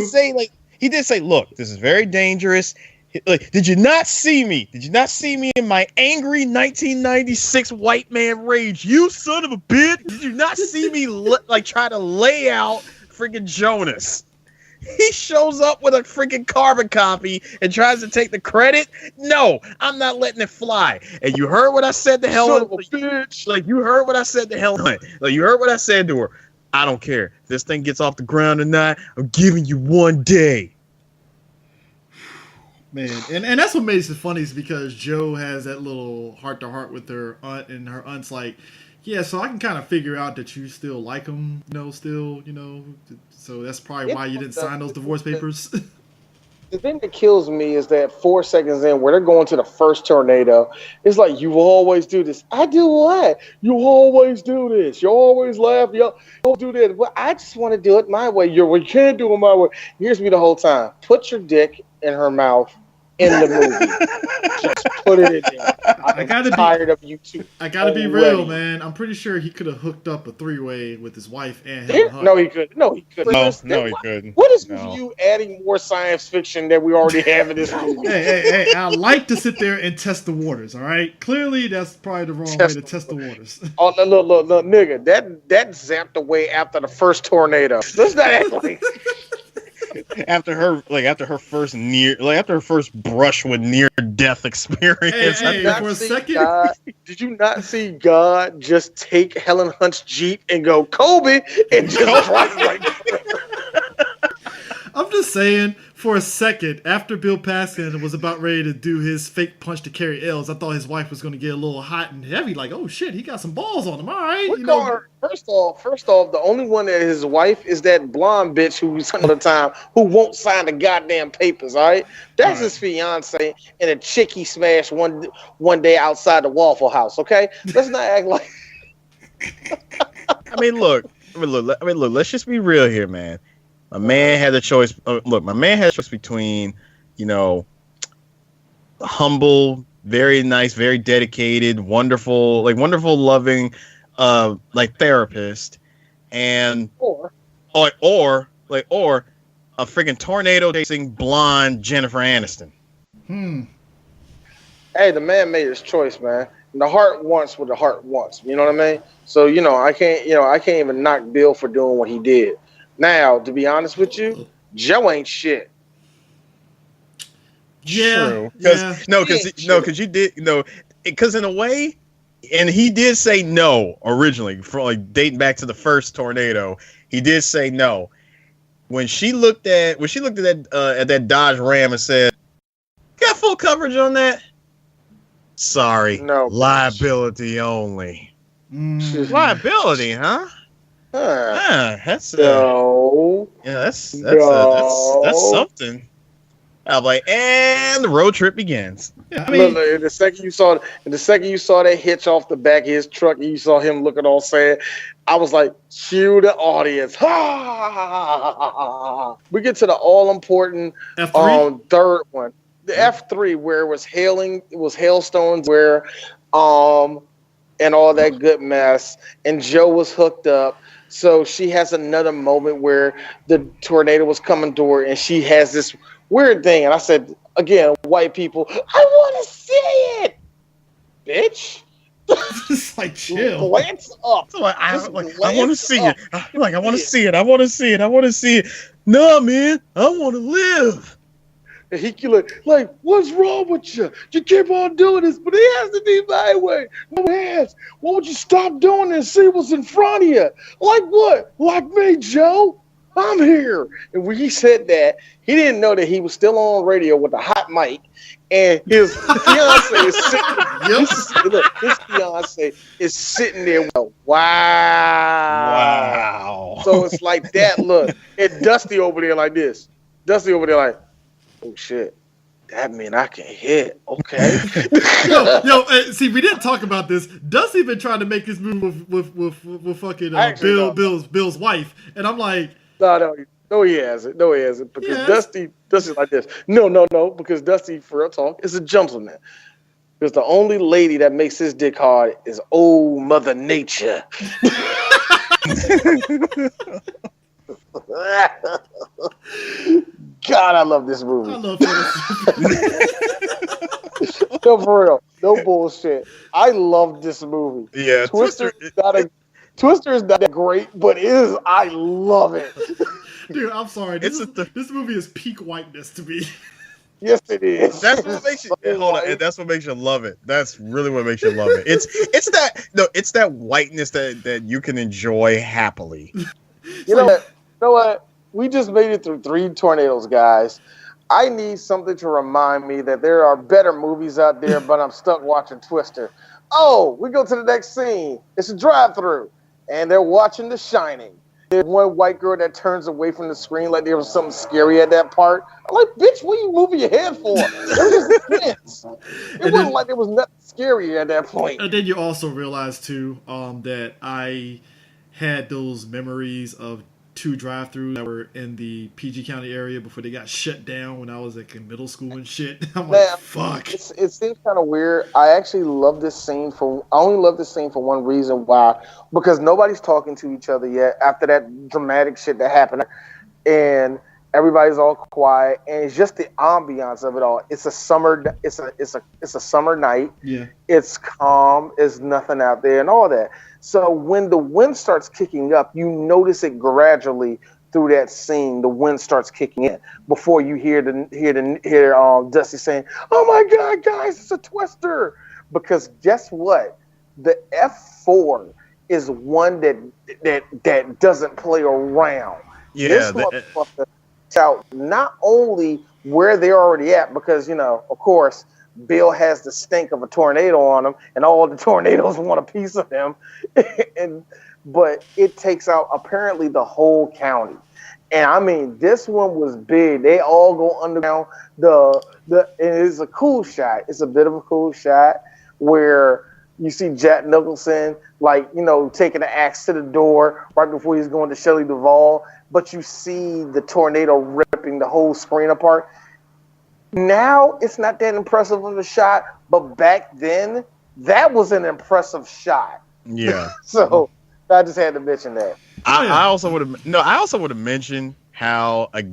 He did say, look, this is very dangerous. Like, did you not see me? Did you not see me in my angry 1996 white man rage? You son of a bitch! Did you not see me try to lay out freaking Jonas? He shows up with a freaking carbon copy and tries to take the credit. No, I'm not letting it fly. And you heard what I said to Helen. Like, you heard what I said to Helen. Like, you heard what I said to her. I don't care. If this thing gets off the ground or not, I'm giving you 1 day. Man, and that's what makes it funny is because Joe has that little heart-to-heart with her aunt, and her aunt's like, yeah, so I can kind of figure out that you still like him, still, so that's probably why you didn't sign those divorce papers. The thing that kills me is that 4 seconds in, where they're going to the first tornado, it's like, you always do this. I do what? You always do this. You always laugh. You don't do that. Well, I just want to do it my way. You can't do it my way. Here's me the whole time. Put your dick in her mouth in the movie. Just put it in there. I'm tired of you two. I gotta be real, man. I'm pretty sure he could have hooked up a 3-way with his wife and Helen Hunt. No, he couldn't. No, he couldn't. No, he couldn't. What is with you adding more science fiction that we already have in this movie? Hey, I like to sit there and test the waters, all right? Clearly, that's probably the wrong way to test the waters. Oh, look, nigga. That zapped away after the first tornado. Let's not act like... After her first brush with near death experience. Hey, for a second, did you not see God just take Helen Hunt's Jeep and go Kobe and just drive right there? I'm just saying, for a second, after Bill Paxton was about ready to do his fake punch to carry L's, I thought his wife was going to get a little hot and heavy. Like, oh shit, he got some balls on him. All right, First off, the only one that his wife is that blonde bitch who's all the time who won't sign the goddamn papers. All right, that's his fiance and a chick he smashed one day outside the Waffle House. Okay, let's not act like. I mean, look. Let's just be real here, man. My man had a choice. My man had a choice between, humble, very nice, very dedicated, wonderful, loving, therapist, and or a freaking tornado chasing blonde Jennifer Aniston. Hey, the man made his choice, man. And the heart wants what the heart wants. You know what I mean? So I can't even knock Bill for doing what he did. Now, to be honest with you, Joe ain't shit. Yeah. Because you did, because in a way, and he did say no originally, from dating back to the first tornado. He did say no. When she looked at that Dodge Ram and said, "Got full coverage on that?" Sorry, no, liability only. Liability, huh? That's something. I'm like, and the road trip begins. Yeah, I mean, look, the second you saw that hitch off the back of his truck, and you saw him looking all sad, I was like, cue the audience. We get to the all important third one, the F3, where it was hailstones, where and all that good mess, and Joe was hooked up. So she has another moment where the tornado was coming to her, and she has this weird thing. And I said, again, white people, I want to see it, bitch. Just like chill. Glance up. I want to see it. I want to see it. I want to see it. I want to see it. No, man, I want to live. And he like, what's wrong with you? You keep on doing this, but it has to be my way. No, it has. Why would you stop doing this? See what's in front of you. Like what? Like me, Joe? I'm here. And when he said that, he didn't know that he was still on radio with a hot mic, and his fiance is sitting. His fiance is sitting there. Wow. So it's like that look. And Dusty over there like this. Dusty over there like, oh shit, that mean I can hit. Okay. See, we didn't talk about this. Dusty been trying to make this move with fucking Bill's wife, and I'm like, no, he hasn't. Because Dusty's like this. No, because Dusty, for real talk, is a gentleman. Because the only lady that makes his dick hard is old Mother Nature. God, I love this movie. I love this. No, for real. No bullshit. I love this movie. Yeah. Twister is not great, but I love it. Dude, I'm sorry. This movie is peak whiteness to me. Yes, it is. That's what makes you and that's what makes you love it. That's really what makes you love it. It's that whiteness that you can enjoy happily. You know what? We just made it through 3 tornadoes, guys. I need something to remind me that there are better movies out there, but I'm stuck watching Twister. Oh, we go to the next scene. It's a drive-through, and they're watching The Shining. There's one white girl that turns away from the screen like there was something scary at that part. I'm like, bitch, what are you moving your head for? It was just tense. It wasn't like there was nothing scary at that point. And then you also realize, too, that I had those memories of 2 drive-thrus that were in the PG County area before they got shut down when I was like in middle school and shit. I'm like, fuck. It seems kind of weird. I actually love this scene I only love this scene for one reason. Why? Because nobody's talking to each other yet after that dramatic shit that happened, and everybody's all quiet, and it's just the ambiance of it all. It's a summer. It's a summer night. Yeah. It's calm. There's nothing out there, and all that. So when the wind starts kicking up, you notice it gradually through that scene. The wind starts kicking in before you hear Dusty saying, "Oh my God, guys, it's a twister!" Because guess what? The F4 is one that doesn't play around. Yeah. This motherfucker out not only where they're already at, because of course, Bill has the stink of a tornado on him, and all the tornadoes want a piece of him. But it takes out apparently the whole county. And I mean, this one was big. They all go underground. It's a cool shot. It's a bit of a cool shot where you see Jack Nicholson, taking the axe to the door right before he's going to Shelley Duvall. But you see the tornado ripping the whole screen apart. Now it's not that impressive of a shot, but back then that was an impressive shot. Yeah. So I just had to mention that. I also would have mentioned how this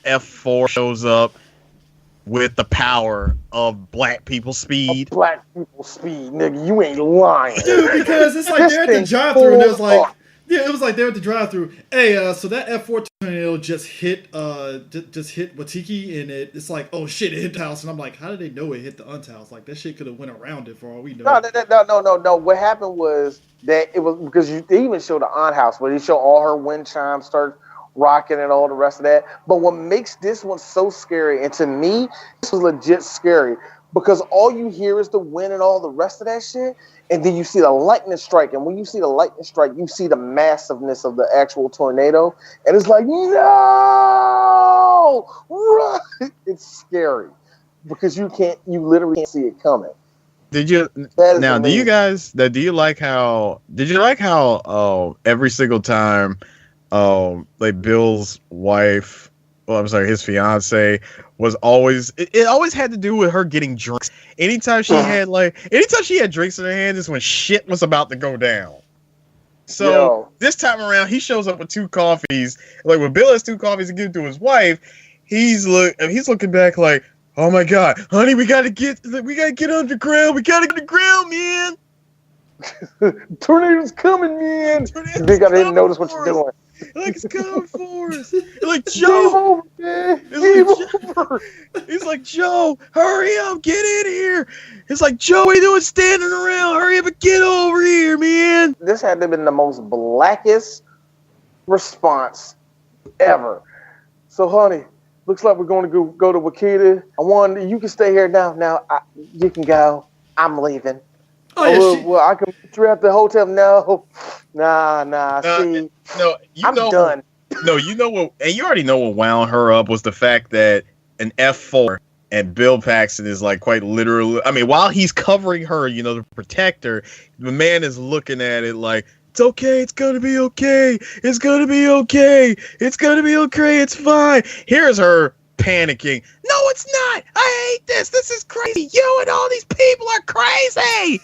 F4 shows up with the power of black people speed. Black people speed, nigga. You ain't lying. Dude, because it's like they're at the drive-thru and there's like, yeah, it was like they're at the drive-thru. Hey, so that F4 tornado just hit Watiki, and it's like, oh shit, it hit the house. And I'm like, how did they know it hit the aunt's house? Like that shit could have went around it for all we know. No. What happened was that it was because they even showed the aunt house where they show all her wind chimes start rocking and all the rest of that. But what makes this one so scary, and to me, this was legit scary, because all you hear is the wind and all the rest of that shit. And then you see the lightning strike. And when you see the lightning strike, you see the massiveness of the actual tornado. And it's like, no! Run! It's scary. Because you literally can't see it coming. Did you like how every single time Bill's wife, his fiance was always, it always had to do with her getting drinks. Anytime she had drinks in her hand is when shit was about to go down. So this time around, he shows up with 2 coffees. Like when Bill has 2 coffees to give to his wife, he's looking back like, oh my God, honey, we gotta get underground. We gotta get underground, man. Tornado's coming, man. You think I didn't notice what you're doing? Like it's coming for us. Like Joe, he's like, Joe, hurry up, get in here. It's like, Joe, what are you doing standing around? Hurry up and get over here, man. This had to have been the most blackest response ever. So, honey, looks like we're going to go to Wakita. You can stay here now. Now, you can go. I'm leaving. Well, I can meet you at the hotel. No, nah. See, I'm done. No, you know what? And you already know what wound her up was the fact that an F4 and Bill Paxton is like quite literally. I mean, while he's covering her, to protect her, the man is looking at it like, it's okay. It's gonna be okay. It's gonna be okay. It's gonna be okay. It's fine. Here's her panicking. No, it's not. I hate this. This is crazy. You and all these people are crazy.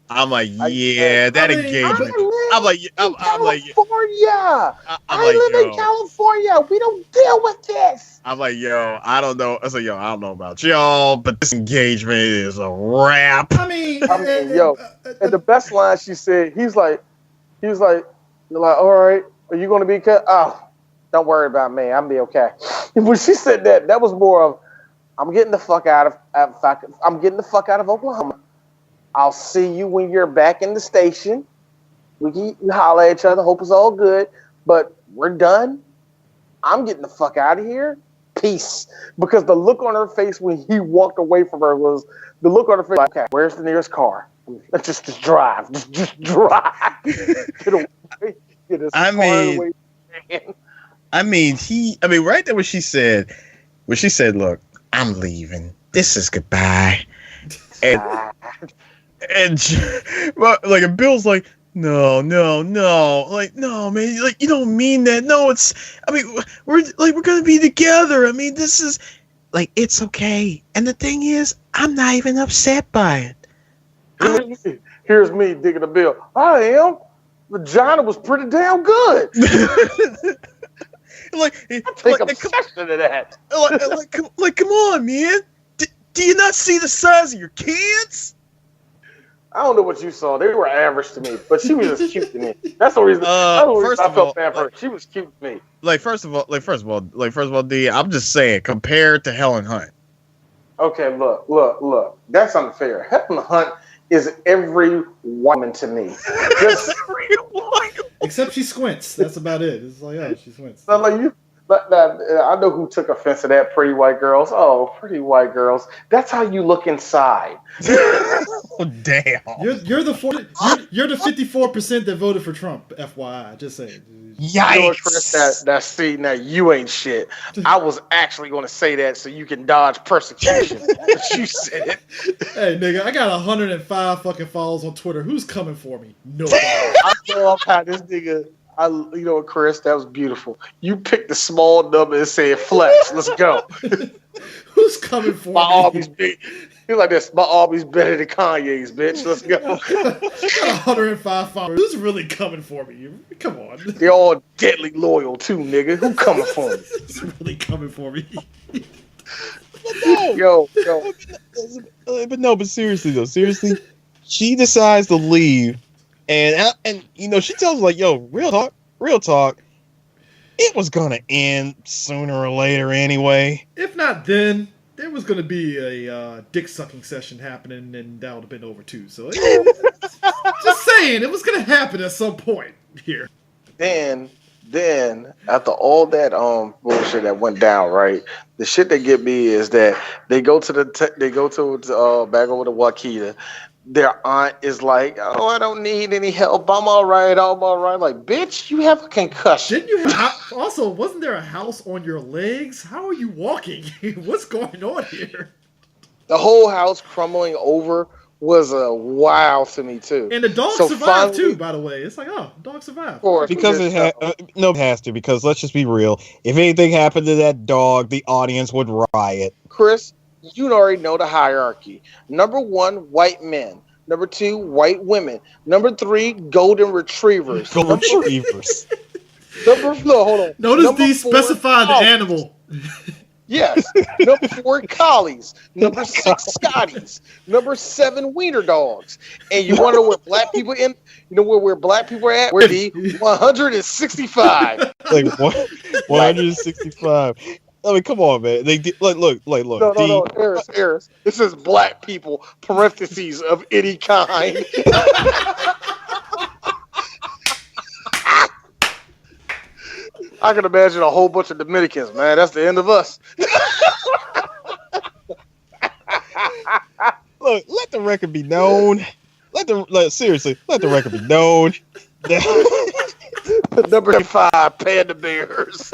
I'm like, yeah, that engagement. I'm like, California. I live in California. We don't deal with this. I'm like, yo, I don't know. I was like, yo, I don't know about y'all, but this engagement is a wrap. I mean, yo, and the best line she said, he was like, you're like, all right, are you going to be cut? Oh, don't worry about me. I'll be okay. When she said that was more of, I'm getting the fuck out of Oklahoma. I'll see you when you're back in the station. We can holler at each other. Hope it's all good. But we're done. I'm getting the fuck out of here. Peace. Because the look on her face when he walked away from her was the look on her face. Like, okay, where's the nearest car? Let's just drive. Just drive. Get away. Get as far away as you can. Right there when she said, look, I'm leaving. This is goodbye. And like Bill's like, no, like, no, man, like, you don't mean that. No, we're gonna be together. This is like, it's okay. And the thing is, I'm not even upset by it. Here's me digging a bill. I am. Vagina was pretty damn good. Take obsession to that. Come on, man. Do you not see the size of your kids? I don't know what you saw. They were average to me, but she was just cute to me. That's the reason. I felt bad for her. She was cute to me. First of all, D, I'm just saying, compared to Helen Hunt. Okay, look. That's unfair. Helen Hunt is every woman to me. Just every woman. Except she squints. That's about it. It's like, oh, she squints. Not like you. I know who took offense to that. Pretty white girls. Oh, pretty white girls. That's how you look inside. Oh, damn. You're the 54% that voted for Trump. FYI, just saying. Yikes. You know what, Chris, now you ain't shit. I was actually going to say that so you can dodge persecution. But you said it. Hey, nigga, I got 105 fucking followers on Twitter. Who's coming for me? Nobody. I love how this nigga. You know what, Chris? That was beautiful. You picked the small number and said flex. Let's go. Who's coming for my me? Arby's big. He's like this. My Arby's better than Kanye's, bitch. Let's go. 105 followers. Who's really coming for me? Come on. They're all deadly loyal too, nigga. Who coming for me? Who's really coming for me? Yo. But seriously, she decides to leave. And she tells us, like, yo, real talk, it was gonna end sooner or later anyway. If not then, there was gonna be a dick sucking session happening, and that would have been over too. So, just saying, it was gonna happen at some point here. Then after all that bullshit that went down, right? The shit that get me is that they go to back over to Wakita. Their aunt is like, oh, I don't need any help. I'm all right. Like, bitch, you have a concussion. Didn't you also, wasn't there a house on your legs? How are you walking? What's going on here? The whole house crumbling over was a wow to me, too. And the dog survived, too, by the way. It's like, oh, dog survived. Because it has to, because let's just be real. If anything happened to that dog, the audience would riot. Chris, you already know the hierarchy. Number 1, white men. Number 2, white women. Number 3, golden retrievers. Hold on. Notice these specify the animal. Yes. Number 4, collies. Number 6, Scotties. Number 7, wiener dogs. And you want to know where black people in? You know where black people are at? We're the 165. Like 165. I mean, come on, man. They look. No, Eris. This is black people, parentheses of any kind. I can imagine a whole bunch of Dominicans, man. That's the end of us. Look, let the record be known. Let the record be known. Number 5, panda bears.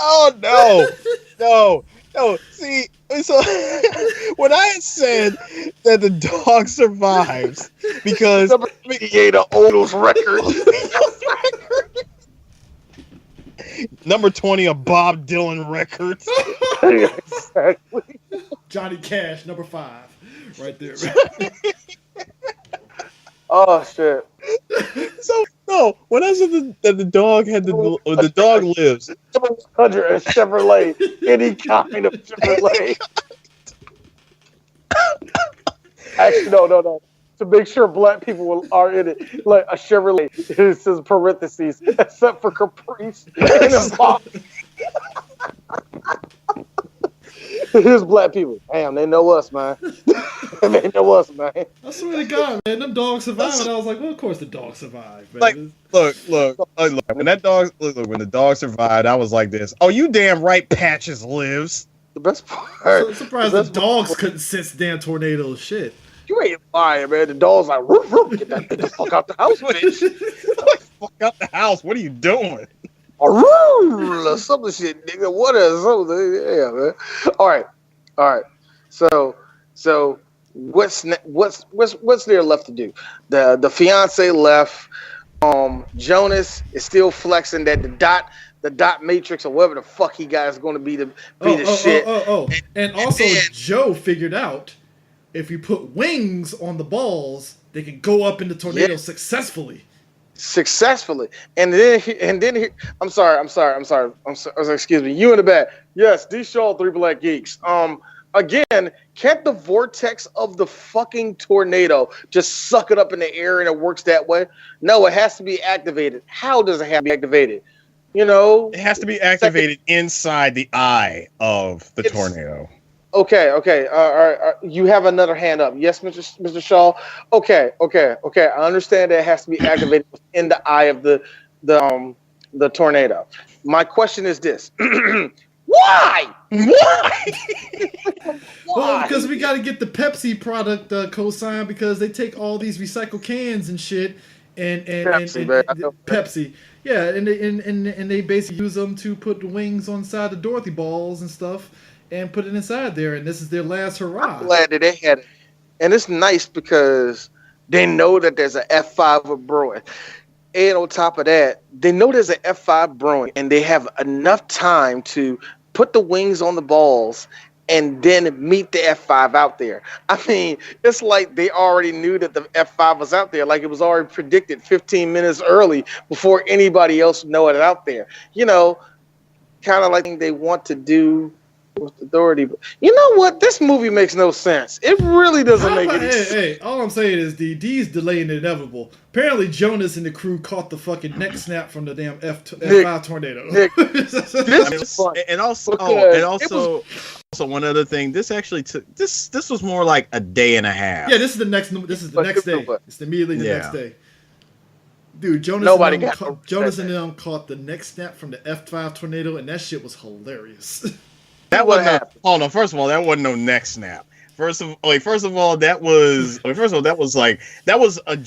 Oh no! See, so when I had said that the dog survives because he ate an Odos record. Number 20, a Bob Dylan record. Exactly. Johnny Cash, number 5, right there. Oh shit! So no, when I said that the dog had the dog lives. 100 a Chevrolet, any kind of Chevrolet. Actually, no. To make sure black people are in it, like a Chevrolet, it says parentheses, except for Caprice and Impala. Here's black people. Damn, they know us, man. Man, that was, man. I swear to God, man, them dogs survived. And I was like, well, of course the dogs survived, man. Like, look. When that dog, when the dog survived, I was like this. Oh, you damn right, Patches lives. The best part. So surprised the dogs couldn't sense damn tornado shit. You ain't lying, man. The dog's like, roof, roof, get that nigga fuck out the house, bitch. Fuck out the house. What are you doing? Some of shit, nigga. What is something? Yeah, man. All right. So what's there left to do? The fiance left. Jonas is still flexing that the dot matrix or whatever the fuck he got is going to be the shit. And also Joe figured out if you put wings on the balls, they can go up in the tornado successfully. And then I'm sorry. Excuse me. You in the back. Yes, these show 3 Black Geeks. Again, can't the vortex of the fucking tornado just suck it up in the air and it works that way? No, it has to be activated. How does it have to be activated? You know, it has to be activated inside the eye of the tornado. Okay. All right. You have another hand up. Yes, Mr. Shaw. Okay. I understand that it has to be activated in the eye of the tornado. My question is this: Why? Well, because we got to get the Pepsi product co-signed because they take all these recycled cans and shit and Pepsi. Yeah, and they basically use them to put the wings on side of Dorothy balls and stuff and put it inside there, and this is their last hurrah. I'm glad that they had it. And it's nice because they know that there's an F5 brewing. And on top of that, they know there's an F5 brewing, and they have enough time to put the wings on the balls and then meet the F5 out there. I mean, it's like they already knew that the F5 was out there, like it was already predicted 15 minutes early before anybody else know it out there. You know, kind of like they want to do with Authority. But you know what? This movie makes no sense. It really doesn't make any sense. Hey, all I'm saying is D's delaying the inevitable. Apparently, Jonas and the crew caught the fucking neck snap from the damn F5 tornado. Nick, and also one other thing. This actually took this was more like a day and a half. Yeah, this is the next day. It's immediately the next day. Dude, Jonas and them caught the neck snap from the F5 tornado, and that shit was hilarious. That wasn't. Hold on. First of all, that wasn't no neck snap. First of all, that was a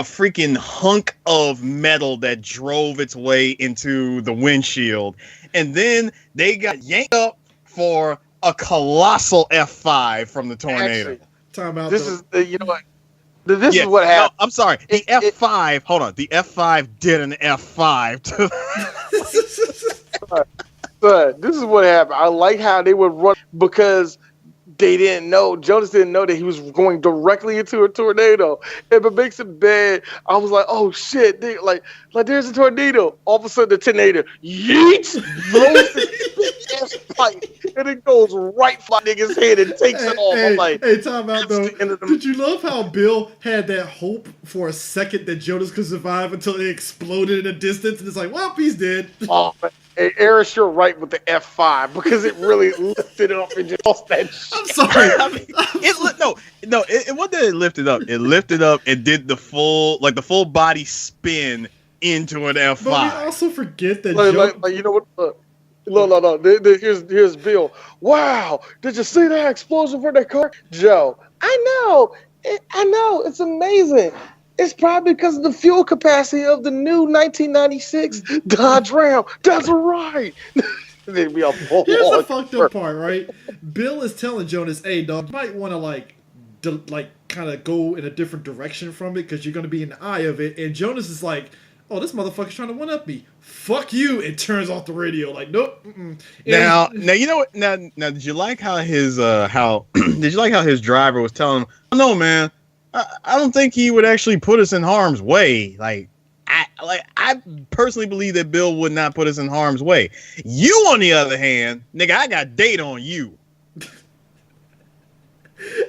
freaking hunk of metal that drove its way into the windshield, and then they got yanked up for a colossal F5 from the tornado. Actually, this is you know what. This is what happened. No, I'm sorry. The F5. Hold on. The F5 did an F5 to. But this is what happened. I like how they would run because they didn't know. Jonas didn't know that he was going directly into a tornado. If it makes it bad, I was like, "Oh shit!" Like there's a tornado. All of a sudden, the tornado yeets blows this ass pipe, and it goes right for my nigga's head and takes it off. I'm like, "Hey, time out though." Did you love how Bill had that hope for a second that Jonas could survive until it exploded in the distance, and it's like, "Well, he's dead." Oh, man. Hey, Eris, you're right with the F5 because it really lifted it up and just lost that shit. I'm sorry. I mean, it wasn't that it lifted up. It lifted up and did the full body spin into an F5. But we also forget that like you know what? No. Here's Bill. Wow, did you see that explosion for that car? Joe, I know. It's amazing. It's probably because of the fuel capacity of the new 1996 Dodge Ram. That's right. Here's the fucked up part, right? Bill is telling Jonas, "Hey, dog, you might want to kind of go in a different direction from it because you're going to be in the eye of it." And Jonas is like, "Oh, this motherfucker's trying to one up me. Fuck you!" And turns off the radio. Like, nope. Now you know what? Now did you like how his driver was telling him, "Oh, no, man. I don't think he would actually put us in harm's way." I personally believe that Bill would not put us in harm's way. You, on the other hand, nigga, I got date on you.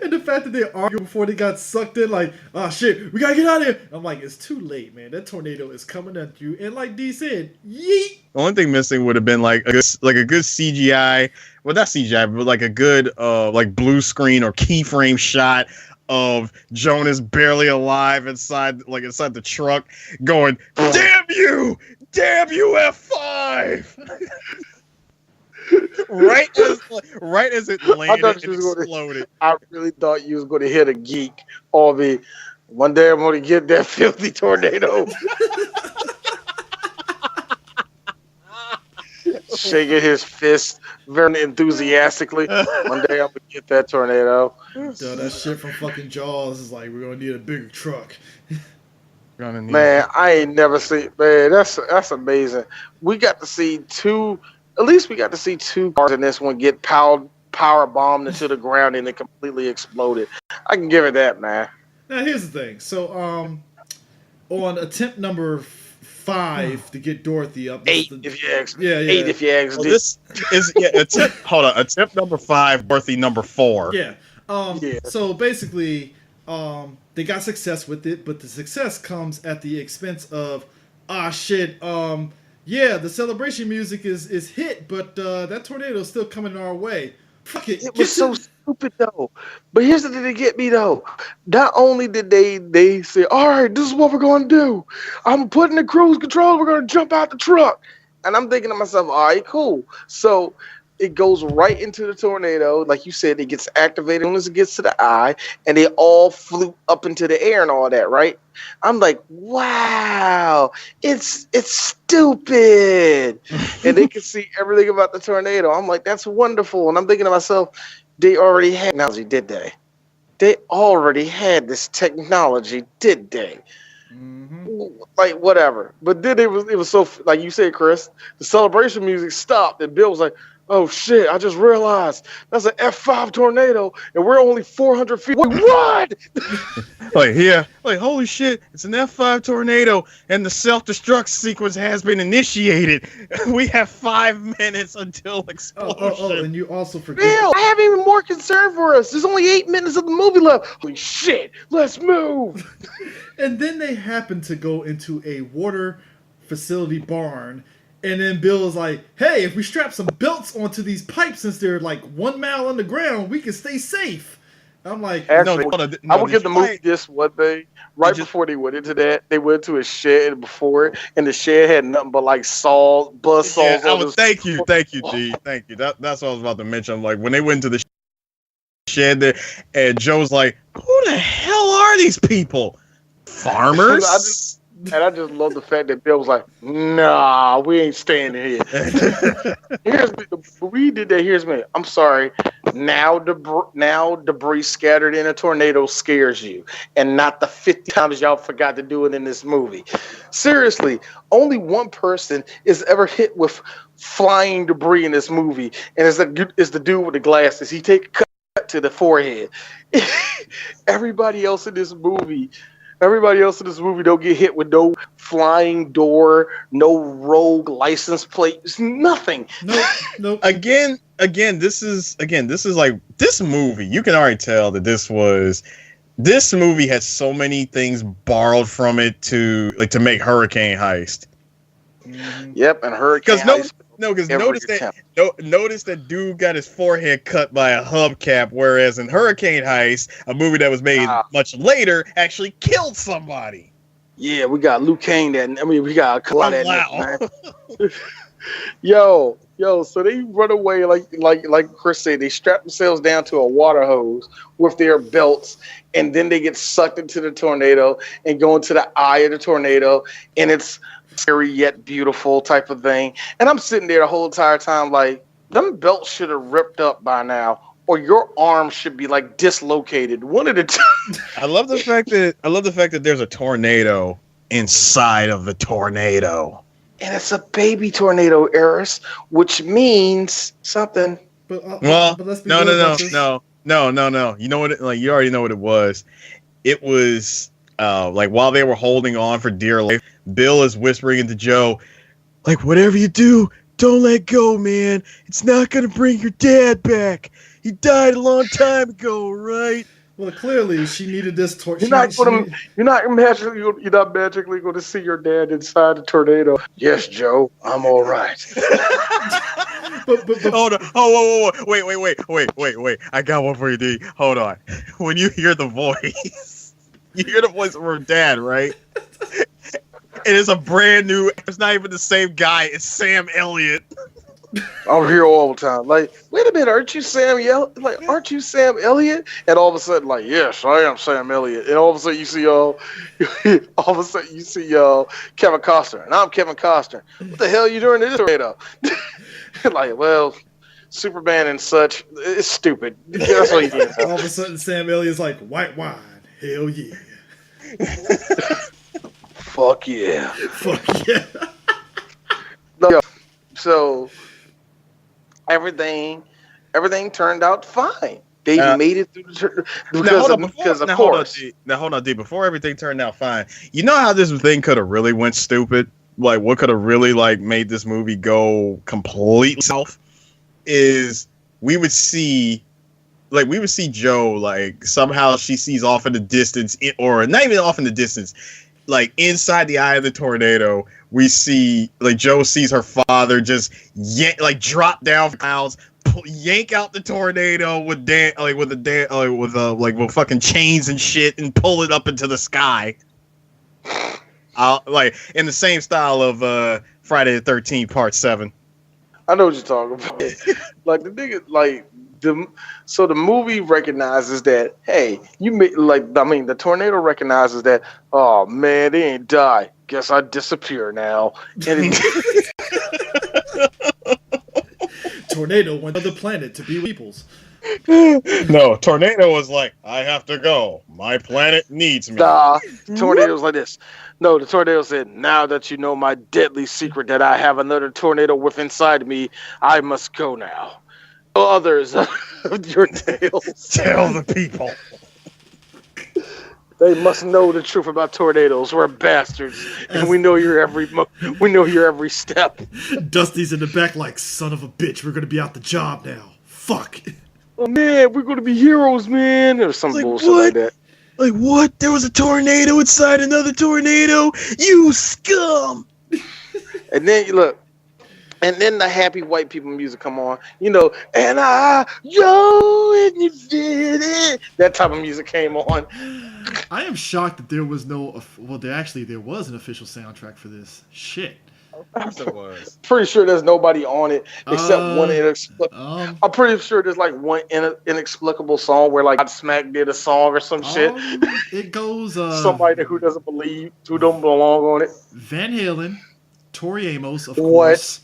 And the fact that they argued before they got sucked in, like, "Oh shit, we gotta get out of here." I'm like, it's too late, man. That tornado is coming at you, and like D said, yeet. only thing missing would have been like a good CGI, well not CGI, but like a good like blue screen or keyframe shot of Jonas barely alive inside the truck, going, "Damn you F5!" right as it landed and exploded. I really thought you was going to hit a geek or be, one day I'm going to get that filthy tornado. Shaking his fist very enthusiastically. One day I'm going to get that tornado. Dude, that shit from fucking Jaws is like, we're going to need a bigger truck. Man, I ain't never seen, man, that's amazing. We got to see two cars in this one get power bombed into the ground and it completely exploded. I can give it that, man. Now here's the thing. So on attempt number 5 to get Dorothy up. 8 if you ask me. Yeah. 8 if you ask me. This is attempt number 5, Dorothy number 4. Yeah. So basically, they got success with it, but the success comes at the expense of the celebration music is hit, but that tornado is still coming our way. Fuck it. It was so stupid though. But here's the thing that get me though. Not only did they say, all right, this is what we're gonna do. I'm putting the cruise control, we're gonna jump out the truck. And I'm thinking to myself, all right, cool. So it goes right into the tornado. Like you said, it gets activated as soon as it gets to the eye, and they all flew up into the air and all that, right? I'm like, wow, it's stupid. And they can see everything about the tornado. I'm like, that's wonderful. And I'm thinking to myself, they already had technology, did they? They already had this technology, did they? Mm-hmm. Like, whatever. But then it was so, like you said, Chris, the celebration music stopped, and Bill was like, oh shit, I just realized that's an F5 tornado and we're only 400 feet. What? Holy shit, it's an F5 tornado and the self-destruct sequence has been initiated. We have 5 minutes until explosion. Oh, and you also forget. Bill, I have even more concern for us. There's only 8 minutes of the movie left. Holy shit, let's move. And then they happen to go into a water facility barn. And then Bill is like, hey, if we strap some belts onto these pipes since they're like 1 mile underground, we can stay safe. I'm like, actually, I will give the movie this one thing. Before they went into that, they went to a shed before it, and the shed had nothing but like buzz saws. Thank you, G. Thank you. That's what I was about to mention. I'm like, when they went to the shed there, and Joe's like, who the hell are these people? Farmers? And I just love the fact that Bill was like, nah, we ain't staying here. We did that. Here's me. I'm sorry. Now debris scattered in a tornado scares you. And not the 50 times y'all forgot to do it in this movie. Seriously, only one person is ever hit with flying debris in this movie. And it's the dude with the glasses. He take a cut to the forehead. Everybody else in this movie don't get hit with no flying door, no rogue license plates, nothing. Nope. Again, this is like this movie. You can already tell that this movie has so many things borrowed from it to make Hurricane Heist. Yep, and Hurricane Heist. Because notice that dude got his forehead cut by a hubcap, whereas in Hurricane Heist, a movie that was made much later, actually killed somebody. Yeah, we got Luke Kane. We got a lot of that. Yo, so they run away like Chris said. They strap themselves down to a water hose with their belts, and then they get sucked into the tornado and go into the eye of the tornado, and it's scary yet beautiful type of thing. And I'm sitting there the whole entire time like, them belts should have ripped up by now, or your arm should be like dislocated. One of the two. I love the fact that there's a tornado inside of the tornado. And it's a baby tornado, Eris, which means something. But let's be no. You know what? You already know what it was. It was while they were holding on for dear life, Bill is whispering into Joe, like, whatever you do, don't let go, man. It's not gonna bring your dad back. He died a long time ago, right? Well, clearly she needed this torch. You're not magically going to see your dad inside the tornado. Yes, Joe, I'm all right. but hold on. Oh, wait. I got one for you, D. Hold on. When you hear the voice, you hear the voice of her dad, right? It is a brand new. It's not even the same guy. It's Sam Elliott. I'm here all the time. Like, wait a minute, aren't you Sam Elliott? And all of a sudden, like, yes, I am Sam Elliott. And all of a sudden, you see Kevin Costner, and I'm Kevin Costner. What the hell are you doing in this tornado? Like, well, Superman and such. It's stupid. That's what he did. All of a sudden, Sam Elliott's like, white wine. Hell yeah. Fuck yeah. Fuck yeah. No, so everything turned out fine. They made it through because of course. Hold on, D. Before everything turned out fine, you know how this thing could have really went stupid? Like, what could have really made this movie go completely south? Is we would see Joe, somehow she sees off in the distance, or not even off in the distance, inside the eye of the tornado, we see Joe sees her father just drop down from clouds, yank out the tornado with fucking chains and shit, and pull it up into the sky. In the same style of Friday the 13th Part 7. I know what you're talking about. So the movie recognizes that, hey, the tornado recognizes that, oh man, they ain't die. Guess I disappear now. And Tornado went to the planet to be peoples. No, Tornado was like, I have to go. My planet needs me. Nah, Tornado was like this. No, the tornado said, now that you know my deadly secret that I have another tornado within inside me, I must go now. Others of your tales. Tell the people. They must know the truth about tornadoes. We're bastards, and we know your every step. Dusty's in the back like, son of a bitch, we're gonna be out the job now. Fuck. Oh man, we're gonna be heroes, man, or some bullshit like that. Like what? There was a tornado inside another tornado? You scum! And then the happy white people music come on, and you did it. That type of music came on. I am shocked that there was there was an official soundtrack for this. Shit. There was. Pretty sure there's nobody on it except one inexplicable. I'm pretty sure there's one inexplicable song where Godsmack did a song or some shit. It goes somebody who don't belong on it. Van Halen, Tori Amos, of course.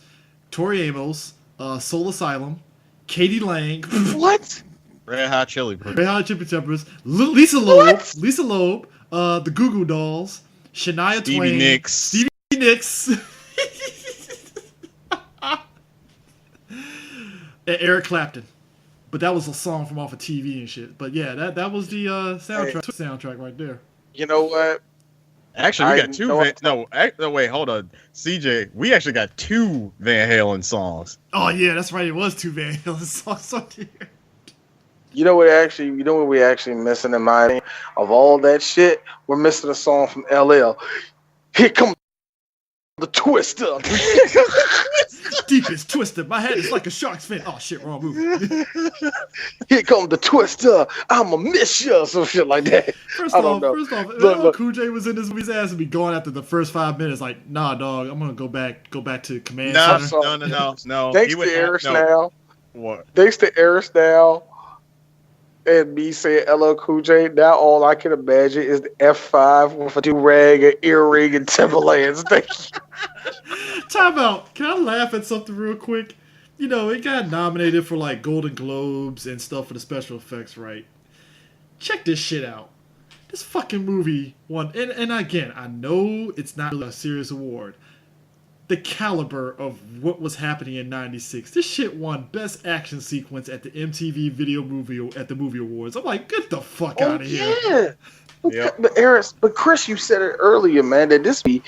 Tori Amos, Soul Asylum, Katie Lang. What? Red Hot Chili Peppers. Lisa Loeb. The Goo Goo Dolls. Shania Twain. Stevie Nicks. And Eric Clapton. But that was a song from off of TV and shit. But yeah, that was the soundtrack right there. You know what? Actually, we got two. Wait, hold on, CJ. We actually got two Van Halen songs. Oh yeah, that's right. It was two Van Halen songs on here. You know what we actually missing in my of all that shit? We're missing a song from LL. Here comes the twister. Deepest twister. My head is like a shark's fin. Oh shit, wrong movie. Here comes the twister. I'ma miss you. Some shit like that. First off, Cool J was in this movie's ass and be going after the first 5 minutes like, nah, dog, I'm gonna go back to Command Center. No. Thanks to Eris now. What? Thanks to Eris now. And me saying LL Cool J, now all I can imagine is the F5 with a do-rag, an earring, and Timberlands. Time out. Can I laugh at something real quick? It got nominated for Golden Globes and stuff for the special effects, right? Check this shit out. This fucking movie won, and again, I know it's not really a serious award. The caliber of what was happening in '96. This shit won Best Action Sequence at the MTV at the Movie Awards. I'm like, get the fuck out of here. Yeah. But Chris, you said it earlier, man, that this movie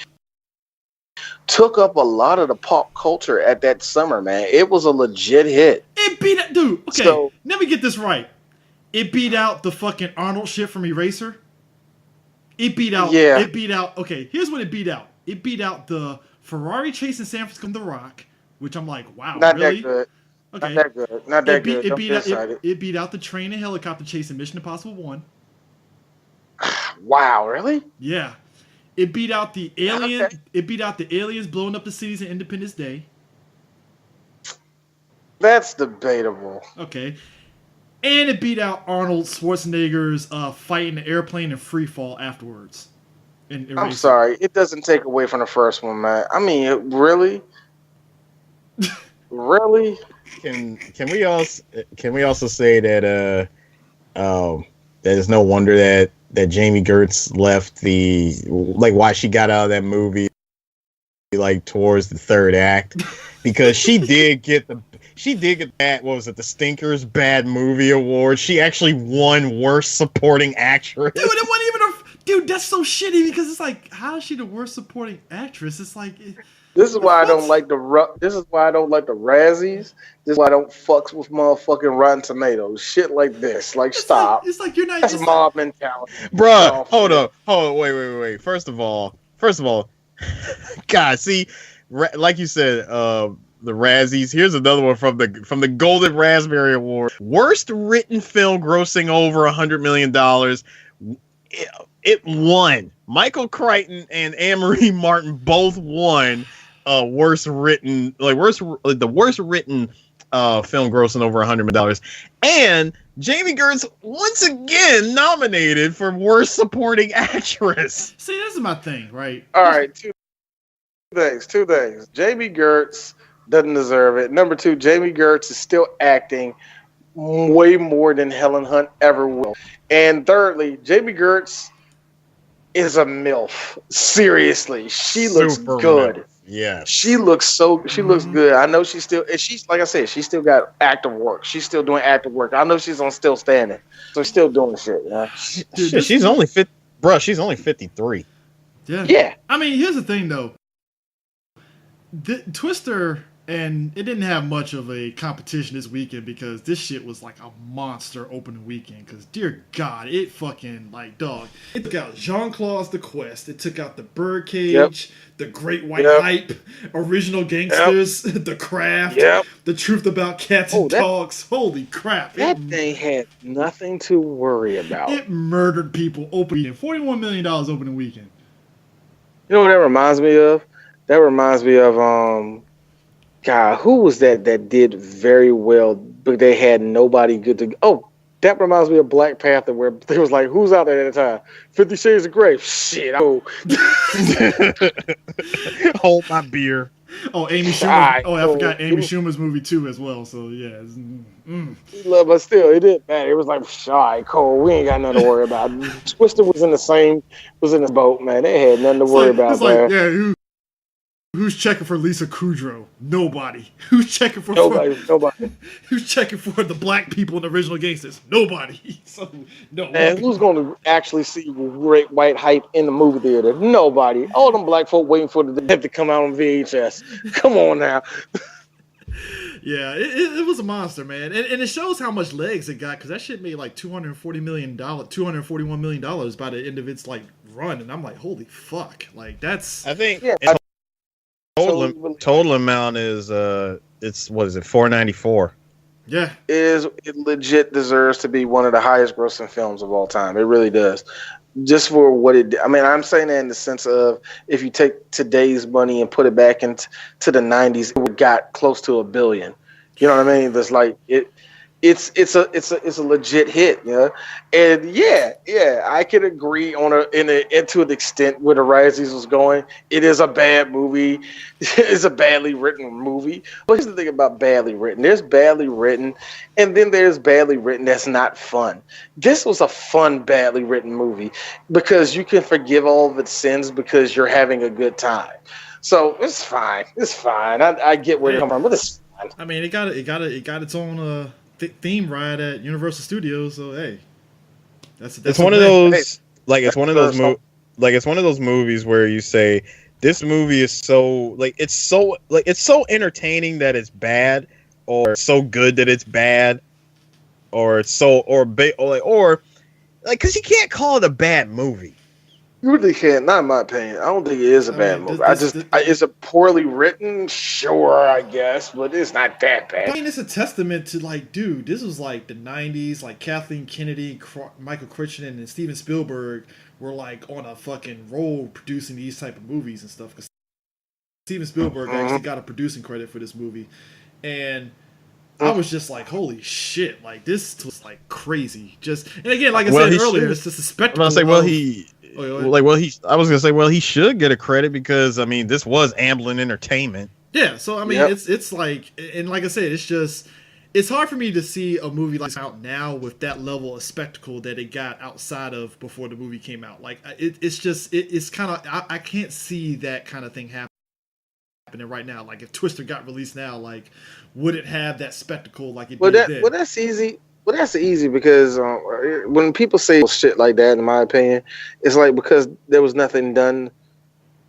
took up a lot of the pop culture at that summer, man. It was a legit hit. It beat it, dude. Okay, so, let me get this right. It beat out the fucking Arnold shit from Eraser. It beat out. Yeah. It beat out. Okay, here's what it beat out. It beat out the Ferrari chase in San Francisco from The Rock, which I'm like, wow, Not really? that good. Okay. Not that good. Not that good. It beat out the train and helicopter chase in Mission Impossible 1. Wow, really? Yeah. It beat out the alien. Okay. It beat out the aliens blowing up the cities in Independence Day. That's debatable. Okay. And it beat out Arnold Schwarzenegger's fight in the airplane and free fall afterwards. I'm sorry, it doesn't take away from the first one, man. I mean, really, really. Can we also say that that it's no wonder that Jamie Gertz left why she got out of that movie like towards the third act, because she did get that, what was it, the Stinkers Bad Movie Award. She actually won Worst Supporting Actress. Dude, it wasn't even dude, that's so shitty, because it's like, how is she the worst supporting actress? It's like, this is why I don't like This is why I don't like the Razzies. This is why I don't fucks with motherfucking Rotten Tomatoes. Shit like this. Like, stop. It's like you're not. That's mob mentality. Bruh, hold up. Wait. First of all, God, see, like you said, the Razzies. Here's another one from the Golden Raspberry Award. Worst written film grossing over $100 million. It won. Michael Crichton and Anne-Marie Martin both won worst written film grossing over $100 million. And Jamie Gertz once again nominated for Worst Supporting Actress. See, this is my thing, right? All right, two things. Jamie Gertz doesn't deserve it. Number two, Jamie Gertz is still acting way more than Helen Hunt ever will. And thirdly, Jamie Gertz is a MILF. Seriously, she looks good. MILF. Yeah, she looks good. I know she's like I said, she's still got active work. She's still doing active work. I know she's on Still Standing, so she's still doing shit. Yeah, she's only 53. Yeah. I mean, here's the thing though. Twister, and it didn't have much of a competition this weekend because this shit was like a monster opening weekend. Because dear God, it fucking it took out Jean-Claude's The Quest, it took out The Birdcage, The Great White Hype, Original Gangsters, The Craft, The Truth About Cats and Dogs. Holy crap! That thing had nothing to worry about. It murdered people opening $41 million opening weekend. You know what that reminds me of? That reminds me of God, who was that did very well, but they had nobody good to. Oh, that reminds me of Black Panther, where they was like, "Who's out there at the time?" 50 Shades of Grey. Shit, hold my beer. Oh, Amy Schumer. I forgot Amy Schumer's movie too as well. So yeah, but still, it didn't matter. It was like, shy, Cole. We ain't got nothing to worry about. Twister was in the boat, man. They had nothing to worry about. Yeah, who's checking for Lisa Kudrow? Nobody. Who's checking for nobody? Who's checking for the black people in the Original Gangsters? Nobody. So no. And who's going to actually see Great White Hype in the movie theater? Nobody. All them black folk waiting for the to come out on VHS. Come on now. Yeah, it was a monster, man, and it shows how much legs it got, because that shit made like $241 million by the end of its run, and I'm like, holy fuck, that's. I think. Yeah. Total amount is it's what is it, $494? Yeah, it legit deserves to be one of the highest grossing films of all time. It really does. Just for what it did. I mean, I'm saying that in the sense of if you take today's money and put it back into the 90s, it got close to $1 billion. You know what I mean? That's like it. It's a legit hit, yeah, and yeah, I can agree to an extent where the Razzies was going. It is a bad movie. It's a badly written movie. But here's the thing about badly written: there's badly written, and then there's badly written that's not fun. This was a fun, badly written movie because you can forgive all of its sins because you're having a good time. So it's fine. It's fine. I get where you're coming from, but it's fine. I mean, it got its own. Theme ride at Universal Studios, so hey, that's one of those it's one of those movies where you say this movie is so it's so entertaining that it's bad, or so good that it's bad. or so or because you can't call it a bad movie. You really can't. Not in my opinion. I don't think it is a bad movie. It's a poorly written, sure, I guess, but it's not that bad. I mean, it's a testament to like, dude, this was like the '90s. Like Kathleen Kennedy, Michael Crichton, and Steven Spielberg were like on a fucking roll producing these type of movies and stuff. Because Steven Spielberg actually got a producing credit for this movie, and I was just like, holy shit! Like this was like crazy. And again, like I said earlier, it's just a spectacle. I was gonna say, he should get a credit because I mean, this was Amblin Entertainment. Yeah, so I mean, it's like, and like I said, it's hard for me to see a movie like out now with that level of spectacle that it got outside of before the movie came out. Like it's kind of I can't see that kind of thing happening right now. Like if Twister got released now, like would it have that spectacle like it did then? Well, that's easy. Well, that's easy because when people say shit like that, in my opinion, it's like because there was nothing done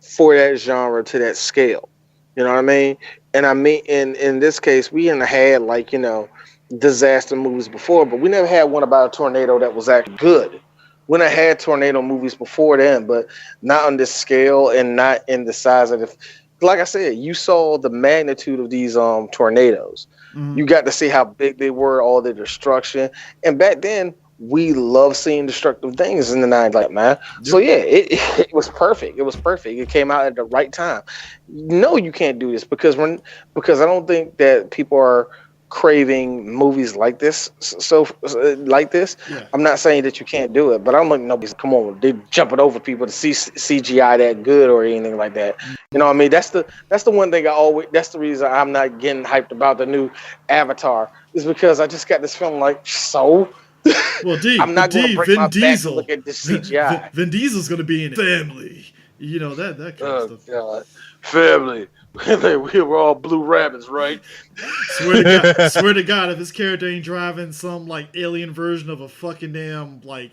for that genre to that scale. You know what I mean? And I mean, in this case, we had like, you know, disaster movies before, but we never had one about a tornado that was actually good. We never had tornado movies before then, but not on this scale and not in the size of the. Like I said, you saw the magnitude of these tornadoes. Mm-hmm. You got to see how big they were, all the destruction. And back then, we loved seeing destructive things in the 90s, like, man. Yep. So, yeah, it was perfect. It was perfect. It came out at the right time. No, you can't do this because I don't think that people are craving movies like this. Yeah. I'm not saying that you can't do it, but I'm like, nobody's come on, they jumping over people to see CGI that good or anything like that. You know what I mean? That's the one thing that's the reason I'm not getting hyped about the new Avatar is because I just got this feeling like, so well, I'm not going to break my back to look at this CGI. Vin Diesel's going to be in Family. You know, that kind of stuff. God. Family. We were all blue rabbits, right? Swear to God, if his character ain't driving some like alien version of a fucking damn like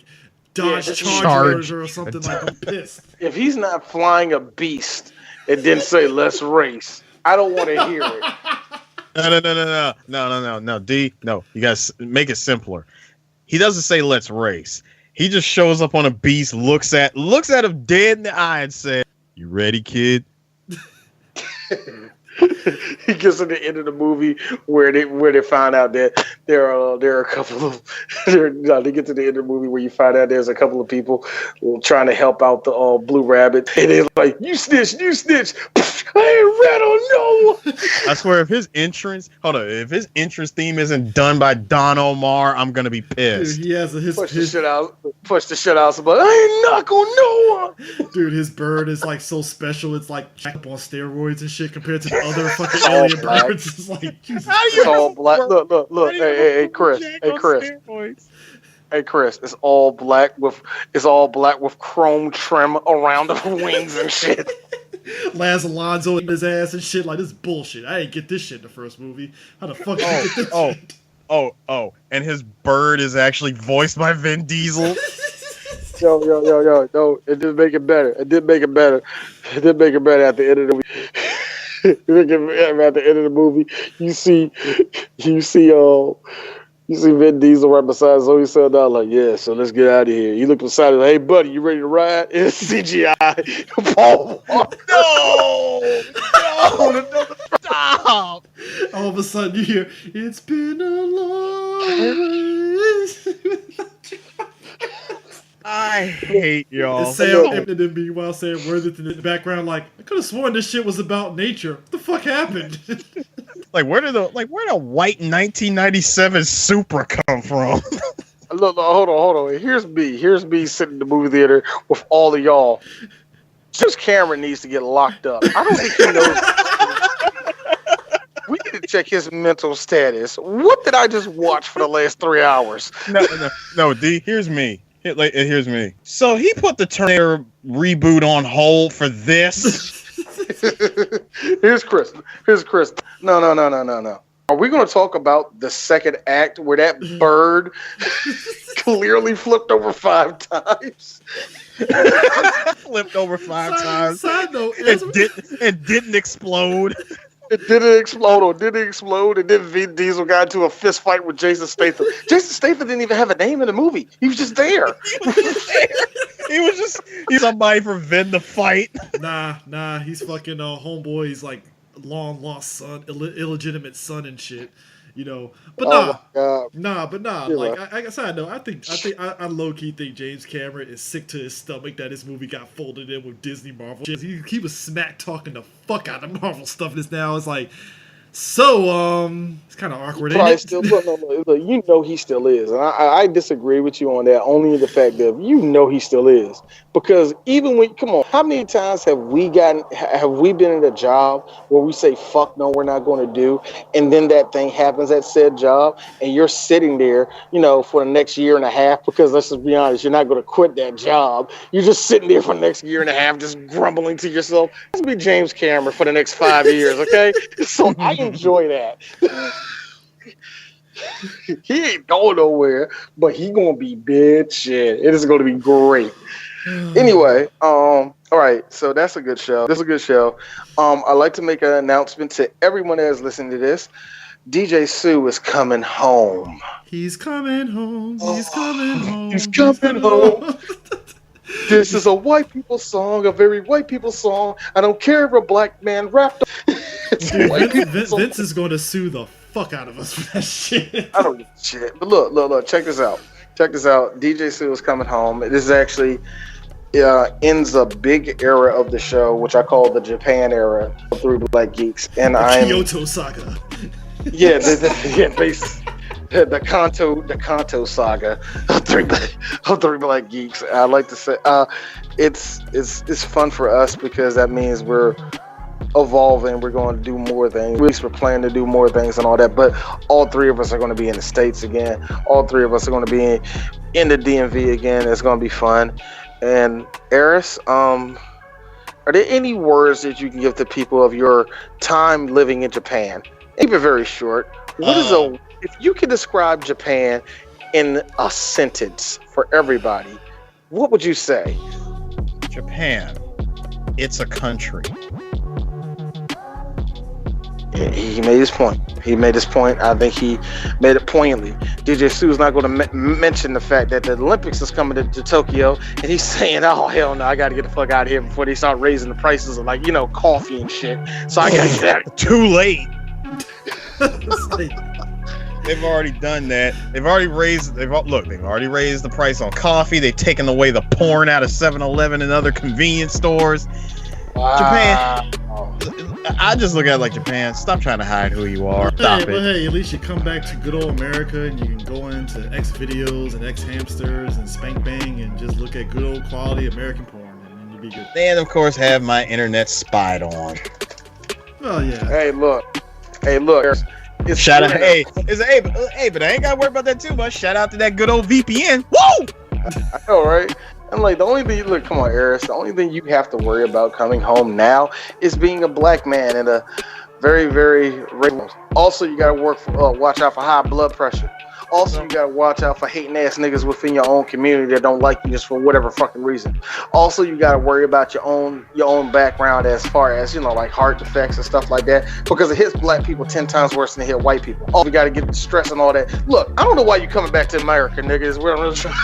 Dodge Charger or something, like I'm pissed. If he's not flying a beast, it didn't say let's race. I don't want to hear it. No, D, no. You guys make it simpler. He doesn't say let's race. He just shows up on a beast, looks at him dead in the eye and says, "You ready, kid?" He gets to the end of the movie where they find out that there are a couple of they get to the end of the movie where you find out there's a couple of people trying to help out the blue rabbit, and they're like, you snitch I ain't rat on no. I swear if his entrance theme isn't done by Don Omar, I'm gonna be pissed. Dude, he has push the shit out but I ain't knock on no one. Dude, his bird is like so special, it's like up on steroids and shit compared to the other fucking alien birds. It's like, Jesus. It's all black. Look. Hey, Chris. Hey, Chris. It's all black with chrome trim around the wings and shit. Laz Alonso in his ass and shit. Like, this is bullshit. I didn't get this shit in the first movie. How the fuck did you get this shit? Oh. And his bird is actually voiced by Vin Diesel. Yo. No, it didn't make it better. At the end of the movie. At the end of the movie, you see Vin Diesel right beside Zoe Saldana, like, yeah, so let's get out of here. You look beside him, hey buddy, you ready to ride? It's CGI. Paul Walker. No, stop. All of a sudden you hear, it's been a long race. I hate y'all. And Sam, and then meanwhile Sam Worthington in the background, like, I could have sworn this shit was about nature. What the fuck happened? Like, where did the white 1997 Supra come from? Look, hold on. Here's me sitting in the movie theater with all of y'all. James Cameron needs to get locked up. I don't think he knows. We need to check his mental status. What did I just watch for the last 3 hours? No, D. Here's me. Here's me. So he put the Terminator reboot on hold for this. Here's Chris. No. Are we going to talk about the second act where that bird clearly flipped over 5 times? Flipped over 5 times. Side note, and didn't explode. It didn't explode, and then Vin Diesel got into a fist fight with Jason Statham. Jason Statham didn't even have a name in the movie. He was just there. He's somebody for Vin to fight. Nah, he's fucking homeboy. He's like long lost son, illegitimate son and shit. You know, but nah. You're Like right. I said, no. I low key think James Cameron is sick to his stomach that his movie got folded in with Disney Marvel. He was smack talking the fuck out of Marvel stuff. This now it's like, so it's kind of awkward. Probably Ain't it? still, look, you know he still is, and I disagree with you on that. Only in the fact that you know he still is, because even when come on, how many times have we been in a job where we say fuck no, we're not going to do, and then that thing happens at said job, and you're sitting there, you know, for the next year and a half, because let's just be honest, you're not going to quit that job. You're just sitting there for the next year and a half, just grumbling to yourself. Let's be James Cameron for the next 5 years, okay? So I enjoy that. He ain't going nowhere, but he gonna be big shit. It is gonna be great. Anyway, all right, so that's a good show. This is a good show. I'd like to make an announcement to everyone that is listening to this. DjTsu is coming home. He's coming home. He's coming home. He's coming home. This is a white people song, a very white people song. I don't care if a black man rapped. Vince is going to sue the fuck out of us for that shit. I don't give a shit. But look, check this out. DjTsu is coming home. This is actually ends a big era of the show, which I call the Japan era of 3 Black Geeks. And Kyoto Saga. Yeah, the Kanto saga of 3 Black Geeks. I like to say it's fun for us because that means we're evolving. We're going to do more things. At least we're planning to do more things and all that. But all three of us are going to be in the States again. All three of us are going to be in the DMV again. It's going to be fun. And Eris, are there any words that you can give to people of your time living in Japan? Keep it very short. If you could describe Japan in a sentence for everybody, what would you say? Japan. It's a country. He made his point. I think he made it poignantly. DjTsu is not going to mention the fact that the Olympics is coming to Tokyo, and he's saying, "Oh hell no, I got to get the fuck out of here before they start raising the prices of coffee and shit." So I got to get out. Too late. They've already done that. They've already raised the price on coffee. They've taken away the porn out of 7-Eleven and other convenience stores. Wow. Japan. I just look at it like Japan. Stop trying to hide who you are. Stop it. But hey, at least you come back to good old America and you can go into X videos and X hamsters and spank bang and just look at good old quality American porn and you'll be good. And of course have my internet spied on. Oh yeah. Hey look. Shout out, but I ain't gotta worry about that too much. Shout out to that good old VPN. Woo! I know, right? And the only thing, come on, Eris, the only thing you have to worry about coming home now is being a black man in a very, very also you gotta watch out for high blood pressure. Also, you gotta watch out for hating ass niggas within your own community that don't like you just for whatever fucking reason. Also, you gotta worry about your own background as far as like heart defects and stuff like that, because it hits black people 10 times worse than it hit white people. Oh, you gotta get the stress and all that. Look, I don't know why you coming back to America, niggas. We're really trying.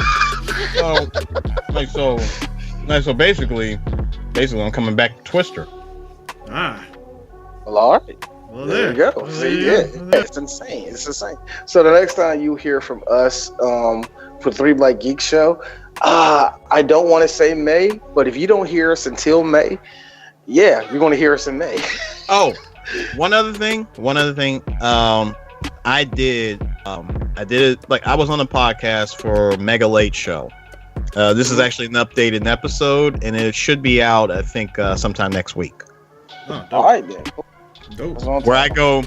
So basically, I'm coming back to Twister. Ah. Well, all right. Well, there you go. See, it's insane. It's insane. So the next time you hear from us for 3 Black Geek Show, I don't want to say May, but if you don't hear us until May, yeah, you're going to hear us in May. Oh, one other thing. I did it like I was on a podcast for Mega Late Show. This is actually an updated episode, and it should be out, I think, sometime next week. Oh, all right, then. Where I go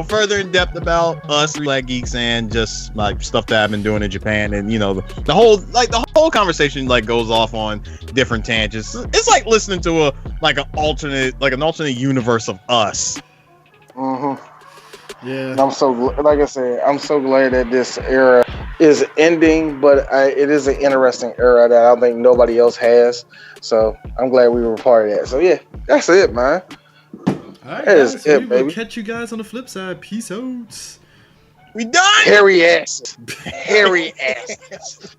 further in depth about us Black Geeks and just like stuff that I've been doing in Japan, and the whole conversation goes off on different tangents. It's like listening to an alternate universe of us. Mm-hmm. Yeah. And I'm so glad that this era is ending, but it is an interesting era that I don't think nobody else has. So I'm glad we were part of that. So yeah, that's it, man. All right, That is guys, it, we will baby. catch you guys on the flip side. Peace out. We done. Hairy ass. Hairy ass.